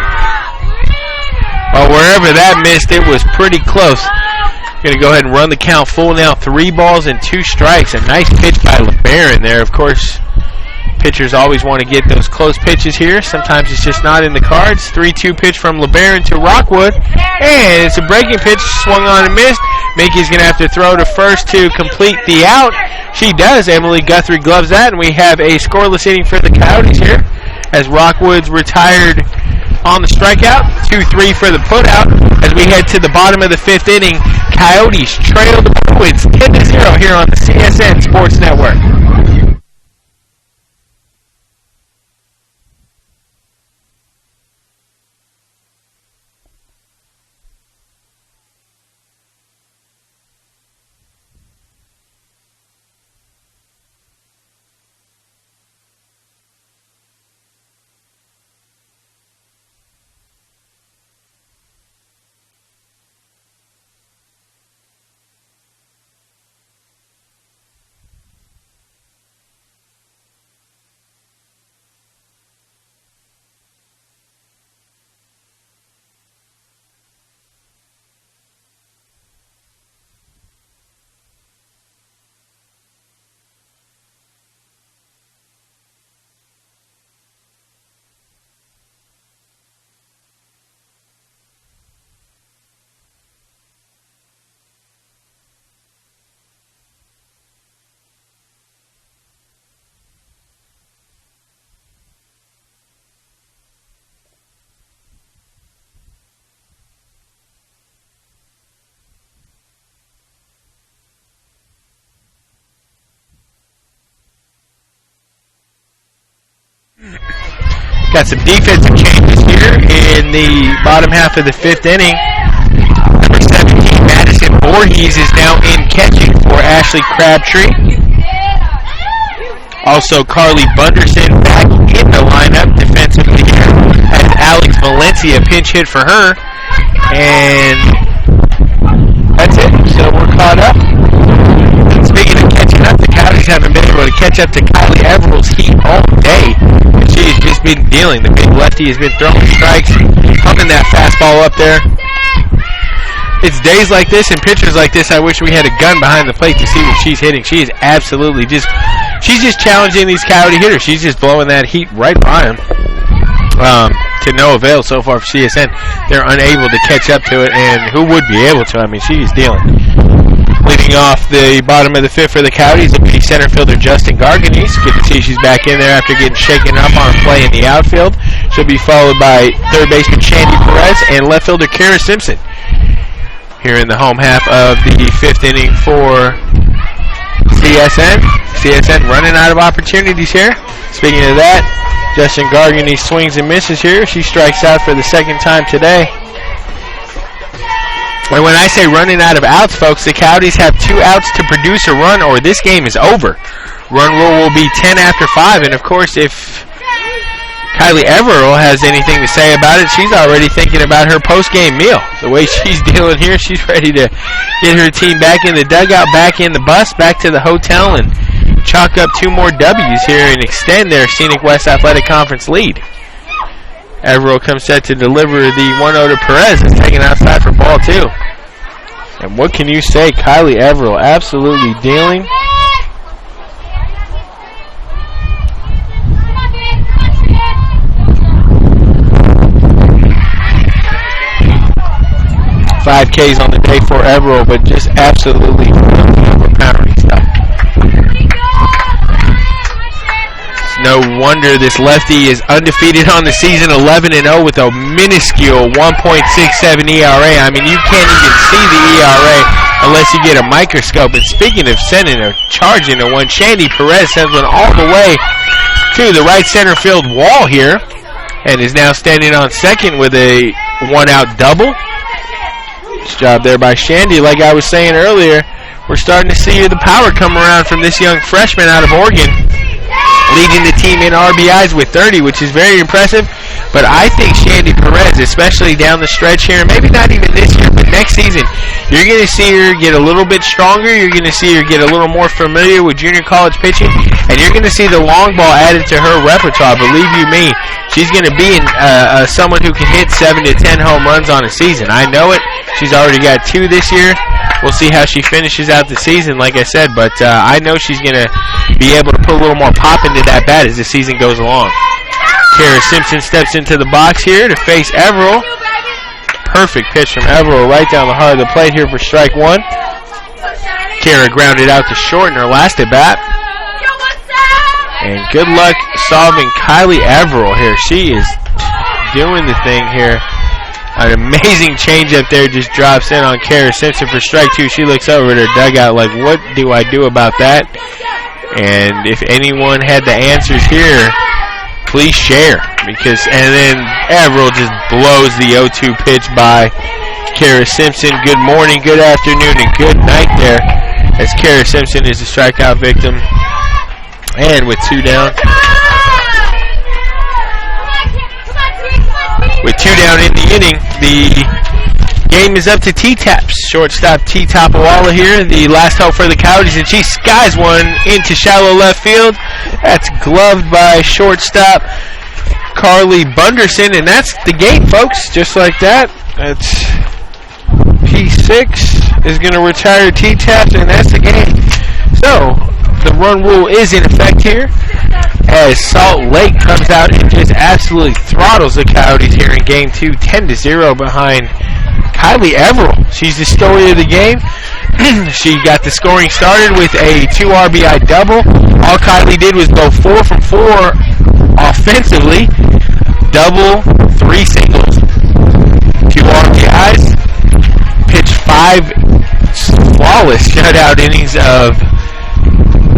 wherever that missed, it was pretty close. Going to go ahead and run the count full now. 3 balls and 2 strikes. A nice pitch by LeBaron there. Of course, pitchers always want to get those close pitches here. Sometimes it's just not in the cards. 3-2 pitch from LeBaron to Rockwood. And it's a breaking pitch. Swung on and missed. Mickey's going to have to throw to first to complete the out. She does. Emily Guthrie gloves that. And we have a scoreless inning for the Coyotes here as Rockwood's retired on the strikeout. 2-3 for the putout. As we head to the bottom of the 5th inning, Coyotes trail the Bruins 10-0 here on the CSN Sports Network. Got some defensive changes here in the bottom half of the 5th inning. Number 17, Madison Voorhees, is now in catching for Ashley Crabtree. Also, Carly Bunderson back in the lineup defensively here as Alex Valencia pinch hit for her. And that's it. So we're caught up. Speaking of catching up, the Coyotes haven't been able to catch up to Kylie Everill's heat all day. She has just been dealing. The big lefty has been throwing strikes, pumping that fastball up there. It's days like this and pitchers like this, I wish we had a gun behind the plate to see what she's hitting. She is absolutely she's just challenging these Coyote hitters. She's just blowing that heat right by them. To no avail so far for CSN. They're unable to catch up to it, and who would be able to? I mean, she's dealing. Leading off the bottom of the 5th for the Coyotes will be center fielder Justin Garganese. Good to see she's back in there after getting shaken up on a play in the outfield. She'll be followed by third baseman Shandy Perez and left fielder Kara Simpson. Here in the home half of the 5th inning for CSN. CSN running out of opportunities here. Speaking of that, Justin Garganese swings and misses here. She strikes out for the 2nd time today. And when I say running out of outs, folks, the Coyotes have 2 outs to produce a run or this game is over. Run rule will be 10 after 5. And, of course, if Kylie Everill has anything to say about it, she's already thinking about her post-game meal. The way she's dealing here, she's ready to get her team back in the dugout, back in the bus, back to the hotel, and chalk up 2 more W's here and extend their Scenic West Athletic Conference lead. Everill comes set to deliver the 1-0 to Perez. It's taken outside for ball 2. And what can you say? Kylie Everill absolutely dealing. Five Ks on the day for Everill, but just absolutely overpowering stuff. No wonder this lefty is undefeated on the season, 11-0 with a minuscule 1.67 ERA. I mean, you can't even see the ERA. unless you get a microscope. And speaking of sending a charge into one, Shandy Perez sends one all the way to the right center field wall here, and is now standing on second with a one-out double. Nice job there by Shandy. Like I was saying earlier, we're starting to see the power come around from this young freshman out of Oregon, leading the team in RBIs with 30, which is very impressive. But I think Shandy Perez, especially down the stretch here, maybe not even this year, but next season, you're going to see her get a little bit stronger. You're going to see her get a little more familiar with junior college pitching, and you're going to see the long ball added to her repertoire. Believe you me, she's going to be someone who can hit 7 to 10 home runs on a season. I know it. She's already got 2 this year. We'll see how she finishes out the season, like I said, but I know she's going to be able to put a little more pop into that bat as the season goes along. Kara Simpson steps into the box here to face Everill. Perfect pitch from Everill right down the heart of the plate here for strike one. Kara grounded out to short in her last at bat. And good luck solving Kylie Everill here. She is doing the thing here. An amazing changeup there just drops in on Kara Simpson for strike two. She looks over at her dugout like, what do I do about that? And if anyone had the answers here, please share. And then Everill just blows the 0-2 pitch by Kara Simpson. Good morning, good afternoon, and good night there, as Kara Simpson is a strikeout victim. And with 2 down. With 2 down in the inning, the game is up to T-Taps. Shortstop T-Tapawala here, the last hope for the Coyotes, and she skies one into shallow left field. That's gloved by shortstop Carly Bunderson, and that's the game, folks. Just like that. That's P6 is going to retire T-Taps, and that's the game. So, the run rule is in effect here, as Salt Lake comes out and just absolutely throttles the Coyotes here in Game 2, 10-0 behind Kylie Everill. She's the story of the game. She got the scoring started with a 2 RBI double. All Kylie did was go 4 from 4 offensively. Double, 3 singles, 2 RBIs, pitched 5 flawless shutout innings of,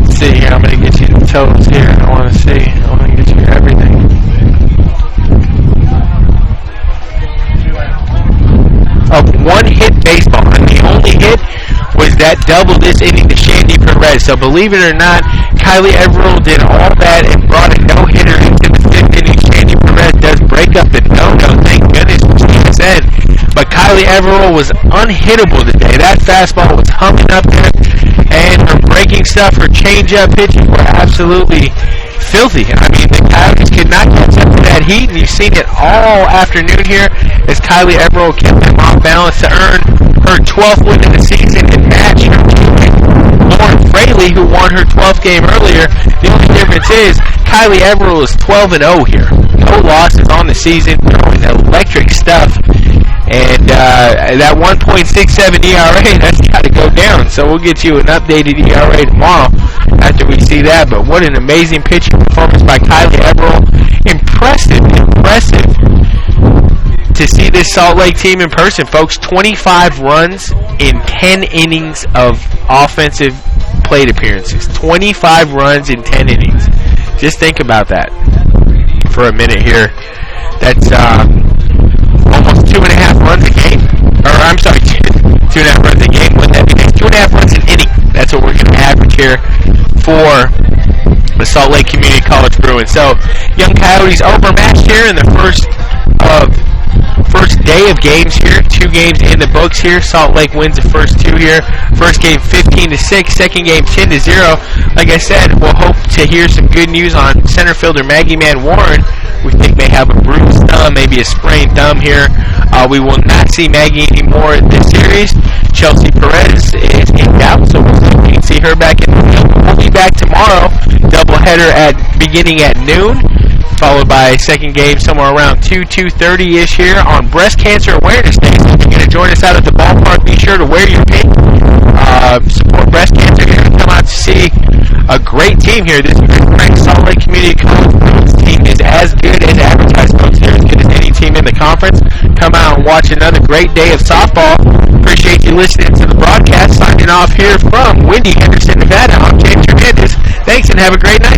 let's see here, I'm going to get you the totals here. I want to see. I want to get you everything. Of 1 hit baseball, and the only hit was that double this inning to Shandy Perez. So believe it or not, Kylie Everill did all that and brought a no-hitter into the 5th inning. Shandy Perez does break up the no-no, thank goodness for CSN. But Kylie Everill was unhittable today. That fastball was humming up there, and her breaking stuff, her change-up pitches were absolutely filthy. I mean, the Coyotes could not catch up to that heat, and you've seen it all afternoon here as Kylie Everill kept them off balance to earn her 12th win of the season and match her teammate Lauren Fraley, who won her 12th game earlier. The only difference is Kylie Everill is 12-0 here. No losses on the season, throwing electric stuff. And that 1.67 ERA, that's got to go down. So we'll get you an updated ERA tomorrow after we see that. But what an amazing pitching performance by Kylie Everill. Impressive to see this Salt Lake team in person, folks. 25 runs in 10 innings of offensive plate appearances. 25 runs in 10 innings. Just think about that for a minute here. That's almost 2.5 runs a game. Or, I'm sorry, 2.5 runs a game. Wouldn't that be nice? 2.5 runs an inning. That's what we're going to average here for the Salt Lake Community College Bruins. So, young Coyotes overmatched here in the first day of games here. 2 games in the books here. Salt Lake wins the first 2 here. First game 15-6, second game 10-0. Like I said, we'll hope to hear some good news on center fielder Maggie Mann Warren. We think may have a bruised thumb, maybe a sprained thumb here. We will not see Maggie anymore in this series. Chelsea Perez is in doubt, so we'll see if we can see her back in the field. We'll be back tomorrow, doubleheader beginning at noon, followed by a second game somewhere around 2:30-ish here on Breast Cancer Awareness Day. So if you're going to join us out at the ballpark, be sure to wear your pink. Support breast cancer here and come out to see a great team here. This ranked Salt Lake Community College Bruins team is as good as advertised, folks. They're as good as any team in the conference. Come out and watch another great day of softball. Appreciate you listening to the broadcast. signing off here from windy Henderson, Nevada. I'm James Hernandez. Thanks and have a great night.